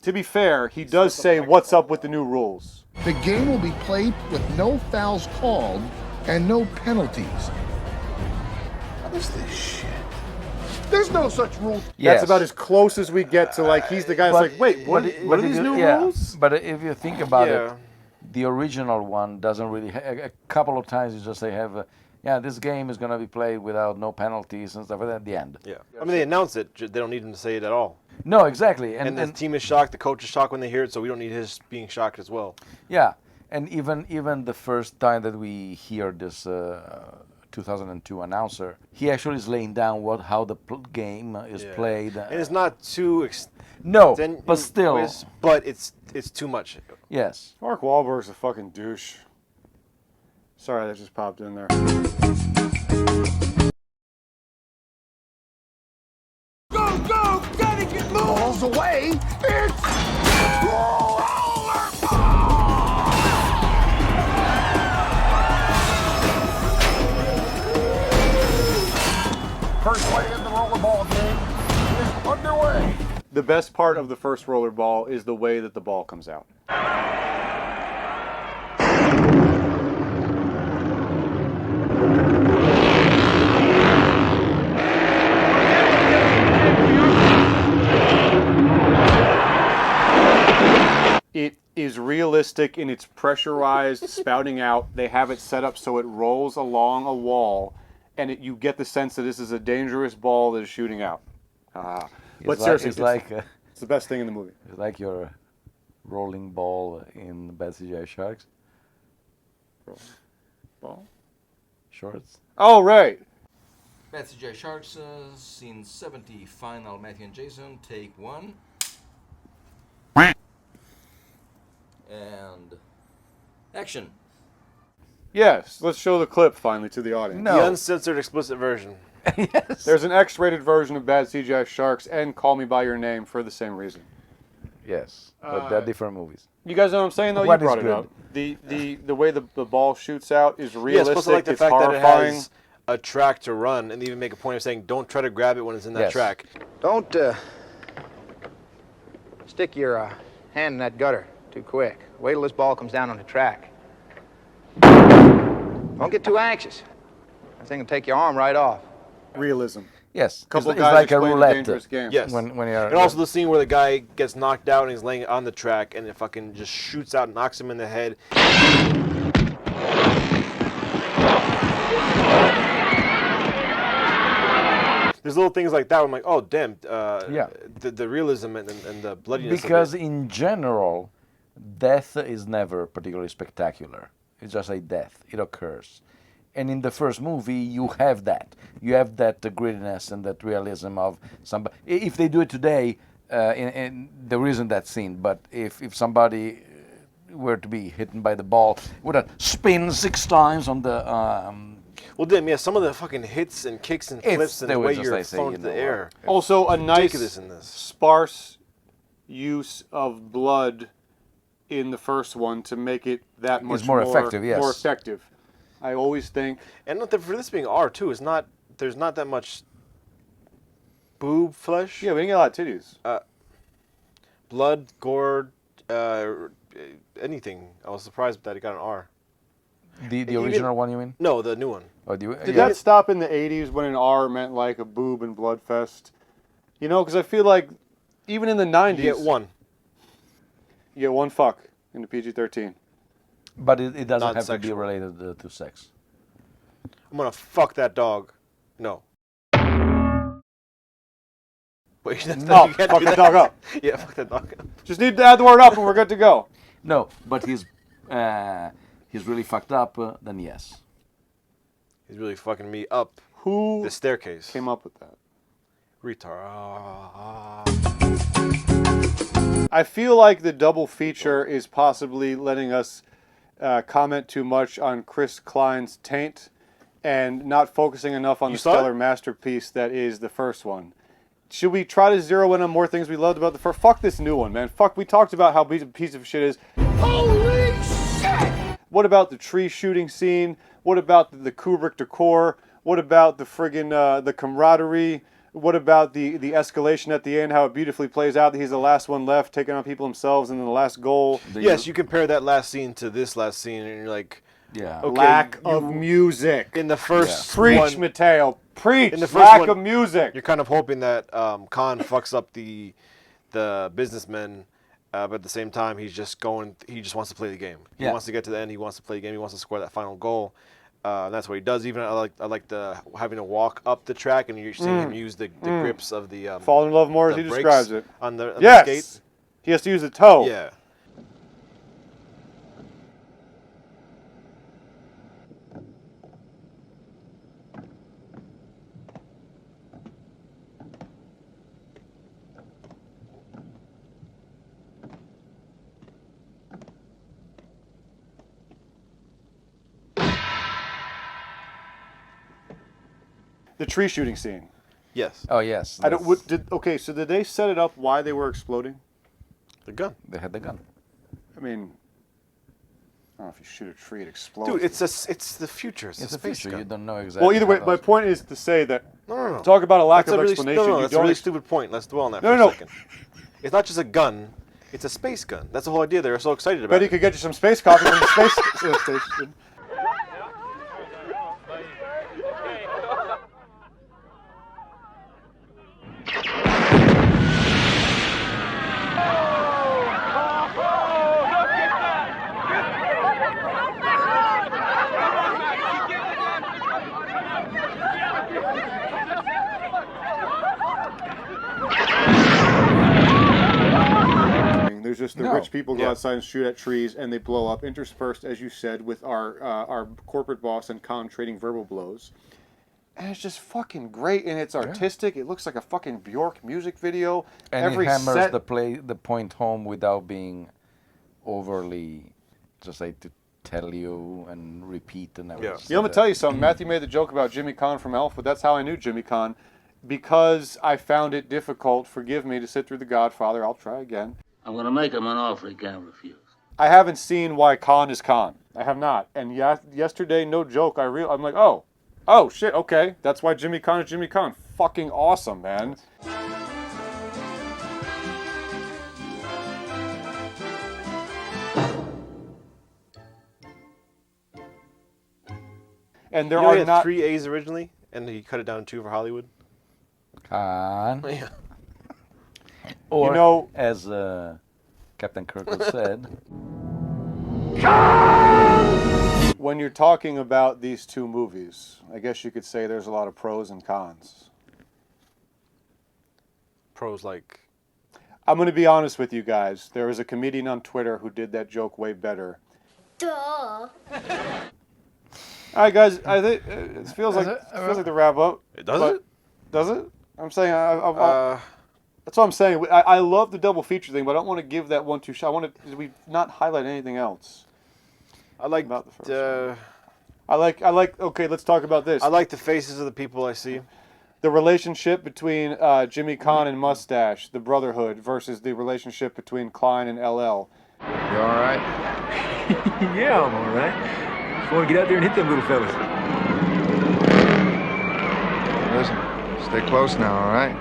to be fair, he does say, what's up with the new rules? The game will be played with no fouls called and no penalties. What is this shit? There's no such rule. Yes. That's about as close as we get to, like, he's the guy that's like, wait, what are these new rules? But if you think about it, the original one doesn't really... A couple of times you just say, this game is going to be played without no penalties and stuff at the end. Yeah. I mean, they announce it. They don't need him to say it at all. No, exactly. And the team is shocked. The coach is shocked when they hear it, so we don't need his being shocked as well. Yeah. And even the first time that we hear this 2002 announcer, he actually is laying down how the game is played. And it's not too... No, but still. But it's too much. Yes. Mark Wahlberg's a fucking douche. Sorry, that just popped in there. Go, go, gotta get moving! Balls away! It's First play in the rollerball game is underway. The best part of the first rollerball is the way that the ball comes out. It is realistic in its pressurized spouting out. They have it set up so it rolls along a wall, and you get the sense that this is a dangerous ball that is shooting out. But seriously, it's the best thing in the movie. It's like your rolling ball in Bad CGI Sharks. Ball? Shorts. Oh, right. Bad CGI Sharks, scene 70, final Matthew and Jason, take 1. And action. Yes, let's show the clip finally to the audience. The uncensored, explicit version. Yes. There's an X-rated version of Bad CGI Sharks and Call Me By Your Name for the same reason. Yes, but they're different movies. You guys know what I'm saying, though? You brought it up. The way the ball shoots out is realistic. Yeah, like the it's fact horrifying. that it has a track to run, and they even make a point of saying, don't try to grab it when it's in that track. Don't stick your hand in that gutter too quick. Wait till this ball comes down on the track. Don't get too anxious. That thing will take your arm right off. Realism. Yes, Couple it's guys like a explain roulette. dangerous game. Yes. When you're, and also the scene where the guy gets knocked out and he's laying on the track and it fucking just shoots out and knocks him in the head. There's little things like that where I'm like, oh, damn. The realism and the bloodiness because of it. in general, death is never particularly spectacular. It's just a death. It occurs. And in the first movie, you have that. You have that grittiness and that realism of somebody. If they do it today, there isn't that scene. But if somebody were to be hit by the ball, would that spin 6 times on the... well, damn, yeah, some of the fucking hits and kicks and flips and the way you're thrown into the air. Also, a nice, in this. sparse use of blood in the first one to make it that much more effective, yes. More effective. I always think, and for this being R too, there's not that much boob flesh. Yeah, we didn't get a lot of titties. Blood, gore, anything. I was surprised that it got an R. The original one, you mean? No, the new one. Oh, Did that stop in the 80s when an R meant like a boob and blood fest? You know, because I feel like even in the 90s, you get one. You get one fuck in the PG-13. But it doesn't Not have sexual. to be related to sex. I'm gonna fuck that dog. No. Wait, fuck that dog up. Yeah, fuck that dog up. Just need to add the word up and we're good to go. No, but he's really fucked up, then yes. He's really fucking me up. Who the staircase came up with that? Retard. I feel like the double feature is possibly letting us comment too much on Chris Klein's taint and not focusing enough on the stellar masterpiece that is the first one. Should we try to zero in on more things we loved about the first? Fuck this new one, man. Fuck, we talked about how piece of shit is. Holy shit! What about the tree shooting scene? What about the Kubrick decor? What about the friggin' the camaraderie? What about the escalation at the end, how it beautifully plays out, that he's the last one left, taking on people themselves, and then the last goal? Yes, you compare that last scene to this last scene, and you're like, yeah, okay, lack of music. In the first Preach, Mateo. Preach. In the first lack one, of music. You're kind of hoping that Caan fucks up the businessmen, but at the same time, he just wants to play the game. He wants to get to the end. He wants to play the game. He wants to score that final goal. And that's what he does. Even I like the having to walk up the track, and you're seeing him use the grips of the fall in love more as he brakes describes it. on the yes, skate. He has to use the toe. Yeah. The tree shooting scene. Yes. Oh yes. I don't. Okay, so did they set it up why they were exploding? The gun. They had the gun. I mean, I don't know if you shoot a tree, it explodes. Dude, it's the future. It's the space future. gun. You don't know exactly. Well, either way, my point is to say that. No. Talk about a lack That's of really, explanation. No, you that's don't a really stupid point. Let's dwell on that for a second. It's not just a gun. It's a space gun. That's the whole idea. They're so excited about Bet it. he could get you some space coffee from the space station. There's just the rich people go outside and shoot at trees, and they blow up, interspersed, as you said, with our corporate boss and Caan trading verbal blows. And it's just fucking great, and it's artistic. It looks like a fucking Bjork music video. And it hammers the point home without being overly, just like to tell you and repeat and everything. Yeah, I'm gonna tell you something. Matthew made the joke about Jimmy Caan from Elf, but that's how I knew Jimmy Caan, because I found it difficult. Forgive me to sit through The Godfather. I'll try again. I'm going to make him an offer he can't refuse. I haven't seen why Caan is Caan. I have not. And yesterday, no joke, I'm like, oh shit, okay. That's why Jimmy Caan is Jimmy Caan. Fucking awesome, man. And there he are had not 3 A's originally, and he cut it down to 2 for Hollywood. Caan. Yeah. Or, as Captain Kirk said, when you're talking about these two movies, I guess you could say there's a lot of pros and cons. Pros like? I'm going to be honest with you guys. There was a comedian on Twitter who did that joke way better. Duh. All right, guys. I think it feels like the wrap up. Does it? Does it? I'm saying that's what I'm saying. I love the double feature thing, but I don't want to give that one too shot. I want to we not highlight anything else. I like about the first one. I like. Okay, let's talk about this. I like the faces of the people I see. The relationship between Jimmy Caan and Mustache, the brotherhood, versus the relationship between Klein and LL. You all right? Yeah, I'm all right. Just want to get out there and hit them little fellas. Listen, stay close now, all right?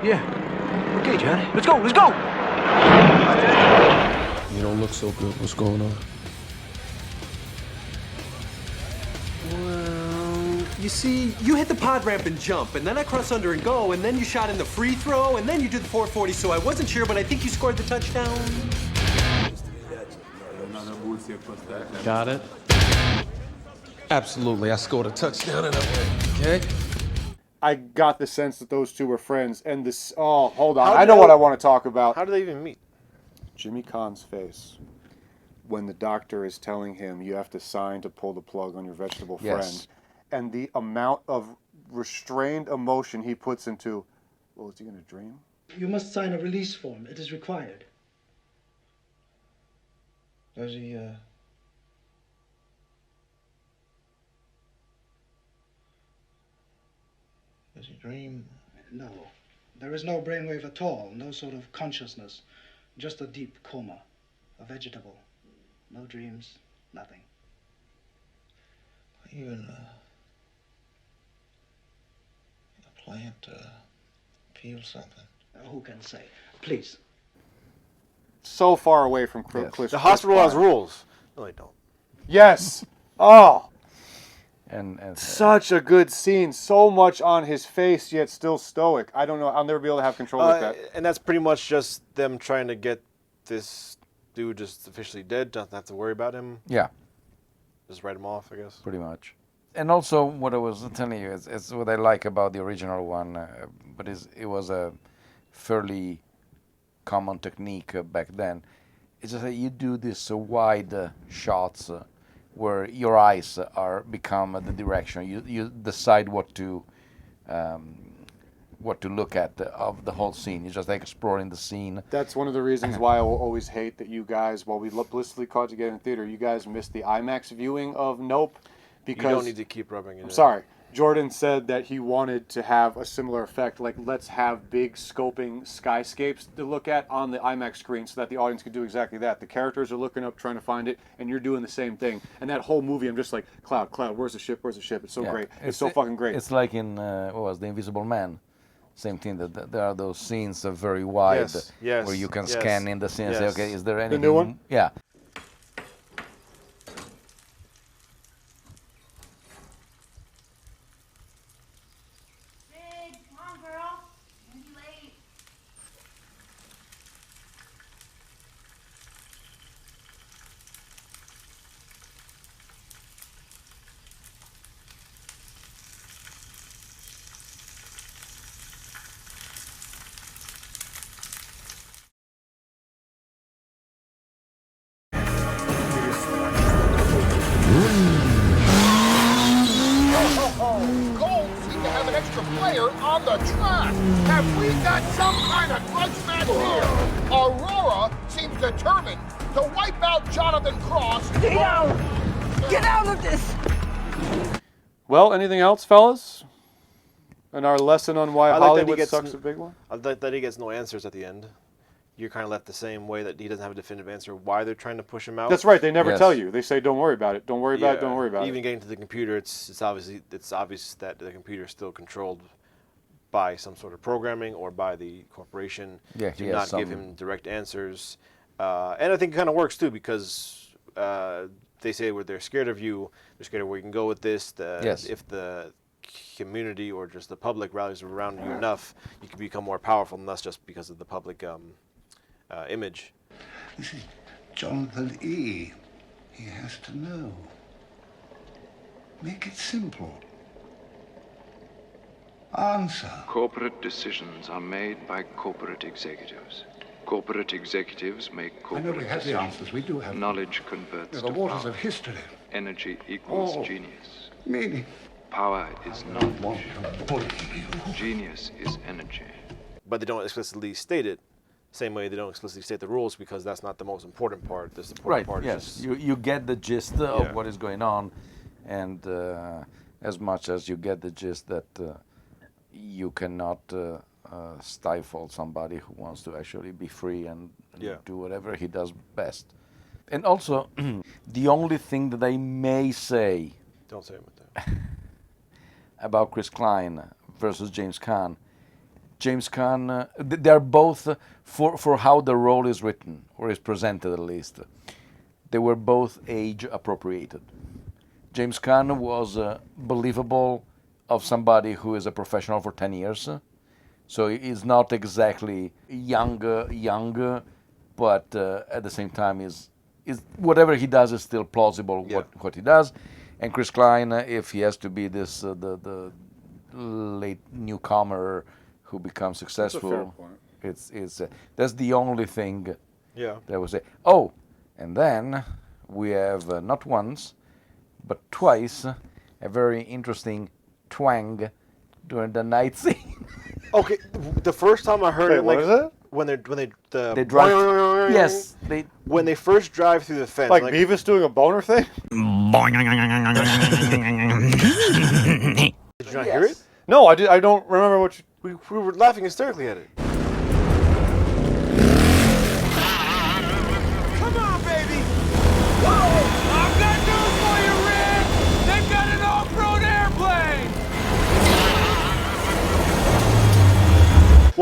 Yeah. Okay, Johnny. Let's go, let's go! You don't look so good. What's going on? Well, you see, you hit the pod ramp and jump, and then I cross under and go, and then you shot in the free throw, and then you did the 440, so I wasn't sure, but I think you scored the touchdown. Got it? Absolutely. I scored a touchdown in that way, okay? I got the sense that those two were friends, and this. Oh, hold on. I know what I want to talk about. How do they even meet? Jimmy Caan's face when the doctor is telling him you have to sign to pull the plug on your vegetable friend, and the amount of restrained emotion he puts into. Well, is he going to dream? You must sign a release form. It is required. Does he, Does he dream? No. There is no brainwave at all. No sort of consciousness. Just a deep coma. A vegetable. No dreams. Nothing. even a plant feel something? Who can say? Please. So far away from Yes. Cliff's The hospital has rules. No, they don't. Yes. Oh. And Such a good scene. So much on his face, yet still stoic. I don't know. I'll never be able to have control like that. And that's pretty much just them trying to get this dude just officially dead. Don't have to worry about him. Yeah. Just write him off, I guess. Pretty much. And also, what I was telling you is what I like about the original one, but it was a fairly common technique back then. It's just that you do this wide shots where your eyes are become the direction. You decide what to look at of the whole scene. You're just like exploring the scene. That's one of the reasons why I will always hate that you guys, while we blissfully caught together in theater, you guys missed the IMAX viewing of Nope. Because, you don't need to keep rubbing it in. I'm sorry. Jordan said that he wanted to have a similar effect, like let's have big scoping skyscapes to look at on the IMAX screen so that the audience can do exactly that. The characters are looking up trying to find it, and you're doing the same thing. And that whole movie, I'm just like, Cloud, where's the ship, where's the ship? It's so great. It's so fucking great. It's like in, what was The Invisible Man? Same thing, that there are those scenes that are very wide where you can scan in the scene and say, okay, is there anything? The new one? Yeah. Gold seem to have an extra player on the track. Have we got some kind of grudge match here? Aurora seems determined to wipe out Jonathan Cross. Get out! Get out of this! Well, anything else, fellas? And our lesson on why I like that Hollywood he gets sucks a big one? I like that he gets no answers at the end. You're kind of left the same way, that he doesn't have a definitive answer why they're trying to push him out. That's right. They never tell you. They say, "Don't worry about it. Don't worry about it. Don't worry about it." Even getting to the computer, it's obvious that the computer is still controlled by some sort of programming or by the corporation. Yeah, do not give him direct answers, and I think it kind of works too, because they say they're scared of you. They're scared of where you can go with this. If the community or just the public rallies around you enough, you can become more powerful, and that's just because of the public image. This is Jonathan E. He has to know. Make it simple. Answer. Corporate decisions are made by corporate executives. Corporate executives make corporate I know we have the answers. We do have knowledge converts the to waters power. of history. Energy equals genius. Meaning. Power is knowledge. Genius is energy. But they don't explicitly state it. Same way they don't explicitly state the rules, because that's not the most important part. The important part is just, you get the gist of what is going on, and as much as you get the gist that you cannot stifle somebody who wants to actually be free and do whatever he does best. And also, the only thing that I may say don't say it about Chris Klein versus James Caan. James Caan, they're both, for how the role is written, or is presented at least, they were both age appropriated. James Caan was believable of somebody who is a professional for 10 years. So he's not exactly young, but at the same time is whatever he does is still plausible what he does. And Chris Klein, if he has to be this the late newcomer who becomes successful, that's a fair point. It's that's the only thing that I would say. Oh, and then we have not once, but twice a very interesting twang during the night scene. Okay, the first time I heard it, what is it? When they drive. Yes, when they first drive through the fence. Like Beavis doing a boner thing? Did you not hear it? No, I did. I don't remember what you. We were laughing hysterically at it. Come on, baby! Whoa! I've got news for you, Red! They've got an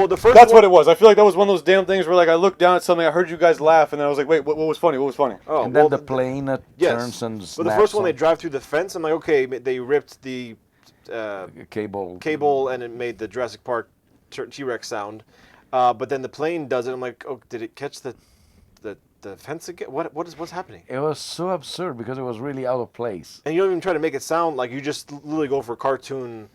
Well, the first That's one, what it was. I feel like that was one of those damn things where like I looked down at something, I heard you guys laugh, and then I was like, wait, what was funny? What was funny? Oh, And then the plane yes. turns and But the first one, they drive through the fence. I'm like, okay, they ripped the cable, and it made the Jurassic Park T-Rex sound. But then the plane does it. I'm like, oh, did it catch the fence again? What's happening? It was so absurd because it was really out of place. And you don't even try to make it sound like you just literally go for cartoon.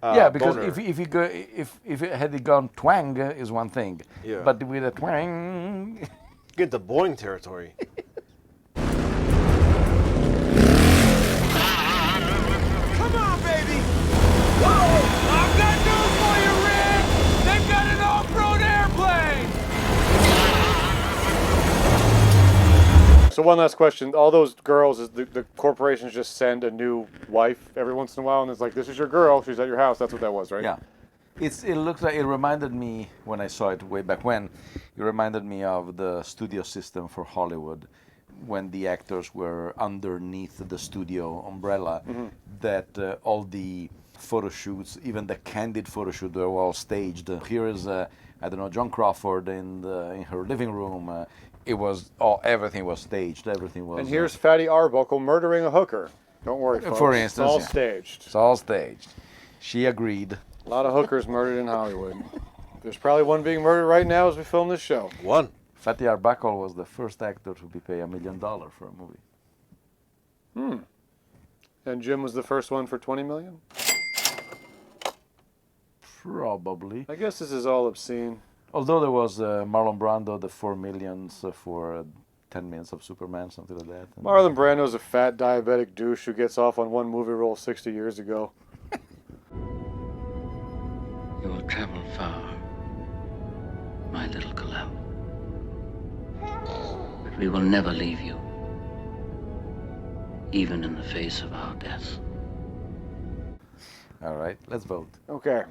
Yeah, because boner. if it had gone twang is one thing. Yeah. But with a twang, get the boing territory. Come on, baby! Whoa! I've got news for you, Rick! They've got an off-road airplane! So one last question. All those girls, is the corporations just send a new wife every once in a while, and it's like, this is your girl, she's at your house. That's what that was, right? yeah. It looks like it reminded me when I saw it way back when. It reminded me of the studio system for Hollywood, when the actors were underneath the studio umbrella. That all the photo shoots, even the candid photo shoot, they were all staged. Here is I don't know, Joan Crawford in her living room. It was everything was staged. Everything was. And here's Fatty Arbuckle murdering a hooker. Don't worry, folks. For instance, it's all yeah. staged. It's all staged. She agreed. A lot of hookers murdered in Hollywood. There's probably one being murdered right now as we film this show. One. Fatty Arbuckle was the first actor to be paid $1 million for a movie. And Jim was the first one for 20 million? Probably. I guess this is all obscene. Although there was Marlon Brando, the 4 millions for 10 minutes of Superman, something like that. And Marlon Brando's a fat diabetic douche who gets off on one movie role 60 years ago. You will travel far, my little Kalel. But we will never leave you, even in the face of our death. All right, let's vote. Okay.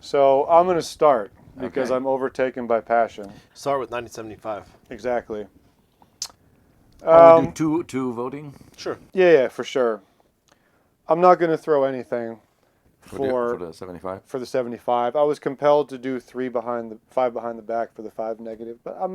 So I'm going to start because Okay. I'm overtaken by passion. Start with 1975. Exactly. We do two voting? Sure. Yeah, for sure. I'm not going to throw anything For the 75? For the 75. I was compelled to do 5 behind the back for the 5 negative, but I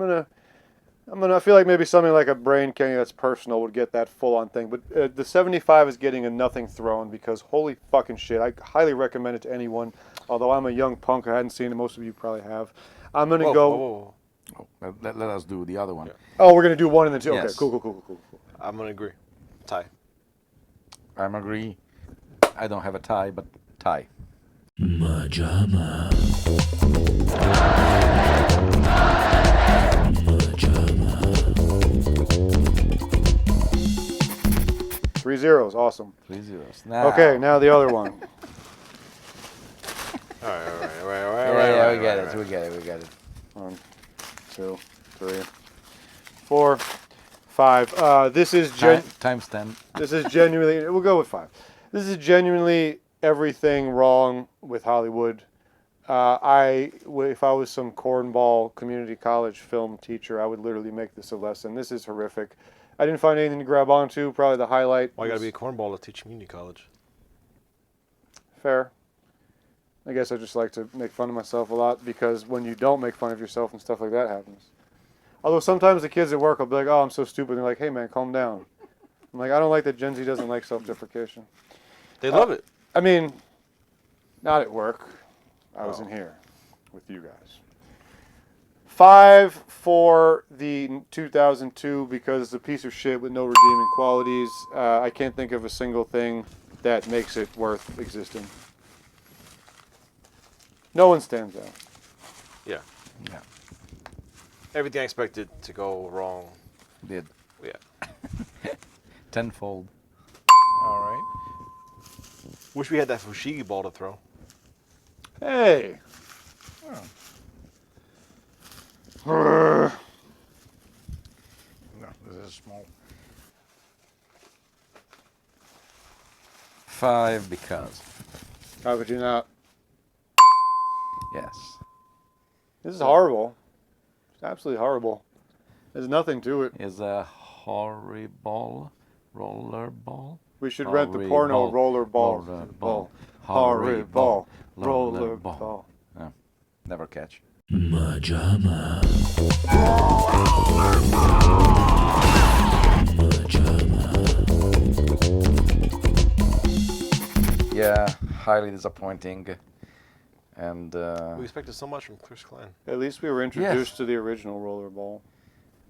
feel like maybe something like a Brain Candy that's personal would get that full on thing. But the 75 is getting a nothing thrown because holy fucking shit. I highly recommend it to anyone. Although I'm a young punk, I hadn't seen it. Most of you probably have. I'm going to go. Whoa. Oh, let us do the other one. Yeah. Oh, we're going to do 1 and then 2. Yes. Okay, cool. I'm going to agree. Tie. I'm agree. I don't have a tie, but tie. MaJaMa. 3 zeros. Awesome. 3 zeros. Now. Okay, now the other one. All right. We get it. 1, 2, 3, 4, 5. This is times 10. This is genuinely. We'll go with 5. This is genuinely everything wrong with Hollywood. If I was some cornball community college film teacher, I would literally make this a lesson. This is horrific. I didn't find anything to grab onto. Probably the highlight. Why you gotta be a cornball to teach community college? Fair. I guess I just like to make fun of myself a lot because when you don't make fun of yourself and stuff like that happens. Although sometimes the kids at work will be like, oh, I'm so stupid. And they're like, hey, man, calm down. I'm like, I don't like that Gen Z doesn't like self-deprecation. They love it. I mean, not at work. I was in here with you guys. 5 for the 2002 because it's a piece of shit with no redeeming qualities. I can't think of a single thing that makes it worth existing. No one stands out. Yeah. Everything I expected to go wrong did. Yeah. Tenfold. All right. Wish we had that Fushigi ball to throw. Hey. No, this is small. 5 because. How could you not? Yes. This is horrible. It's absolutely horrible. There's nothing to it. Is a rollerball. We should rent the porno rollerball. Rollerball. Yeah. never catch. MaJaMa. Yeah, highly disappointing. And we expected so much from Chris Caan. At least we were introduced to the original Rollerball.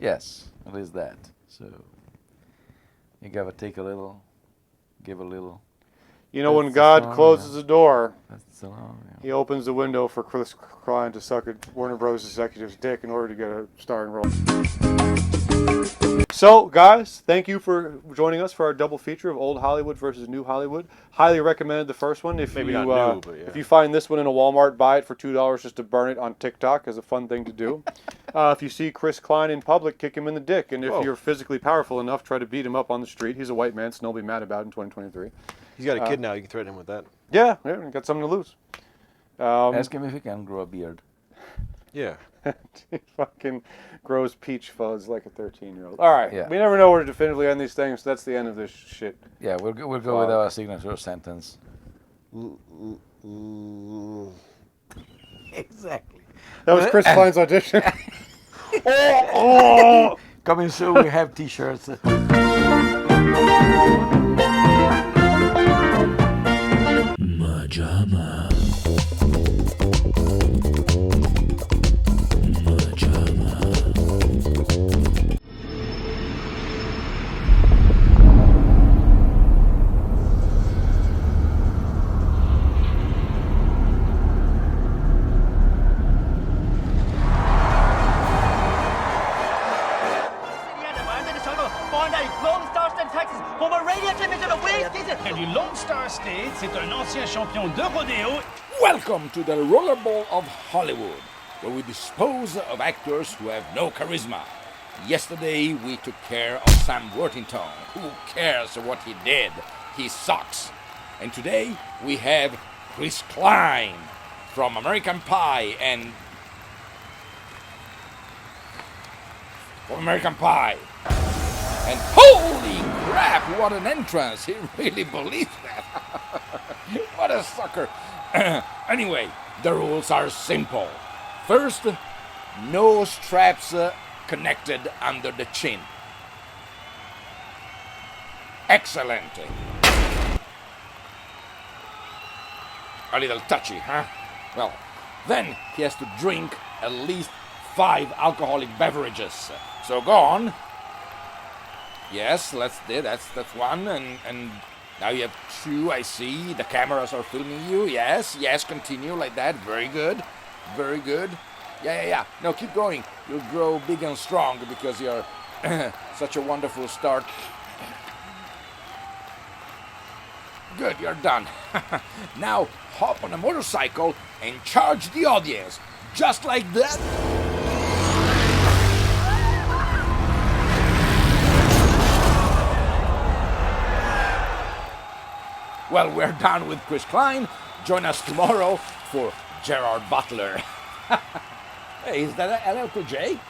Yes, at least that. So you gotta take a little, give a little. You know, when God closes a door, He Yeah. opens the window for Chris Caan to suck a Warner Bros. Executive's dick in order to get a starring role. So, guys, thank you for joining us for our double feature of Old Hollywood versus New Hollywood. Highly recommended the first one. If Maybe you, not new, but yeah. If you find this one in a Walmart, buy it for $2 just to burn it on TikTok as a fun thing to do. If you see Chris Caan in public, kick him in the dick. And if Whoa. you're physically powerful enough, try to beat him up on the street. He's a white man, so nobody be mad about it in 2023. He's got a kid now. You can threaten him with that. Yeah, got something to lose. Ask him if he can grow a beard. Yeah. He fucking grows peach fuzz like a 13-year-old. All right. Yeah. We never know where to definitively end these things, so that's the end of this shit. Yeah, we'll go with our signature sentence. Exactly. That was Chris Klein's audition. Coming soon, we have T-shirts. MaJaMa. Et du Lone Star State, c'est un ancien champion de rodéo. Welcome to the Rollerball of Hollywood, where we dispose of actors who have no charisma. Yesterday we took care of Sam Worthington. Who cares what he did? He sucks. And today we have Chris Caan from American Pie and... And holy crap, what an entrance! He really believes that. What a sucker. Anyway, the rules are simple. First, no straps connected under the chin. Excellent. A little touchy, huh? Well, then he has to drink at least 5 alcoholic beverages. So go on. Yes, that's one, and now you have 2, I see. The cameras are filming you. Yes, continue like that. Very good. Yeah. No, keep going. You'll grow big and strong because you're such a wonderful start. Good, you're done. Now hop on a motorcycle and charge the audience. Just like that. Well, we're done with Chris Caan. Join us tomorrow for Gerard Butler. Hey, is that LL Cool J?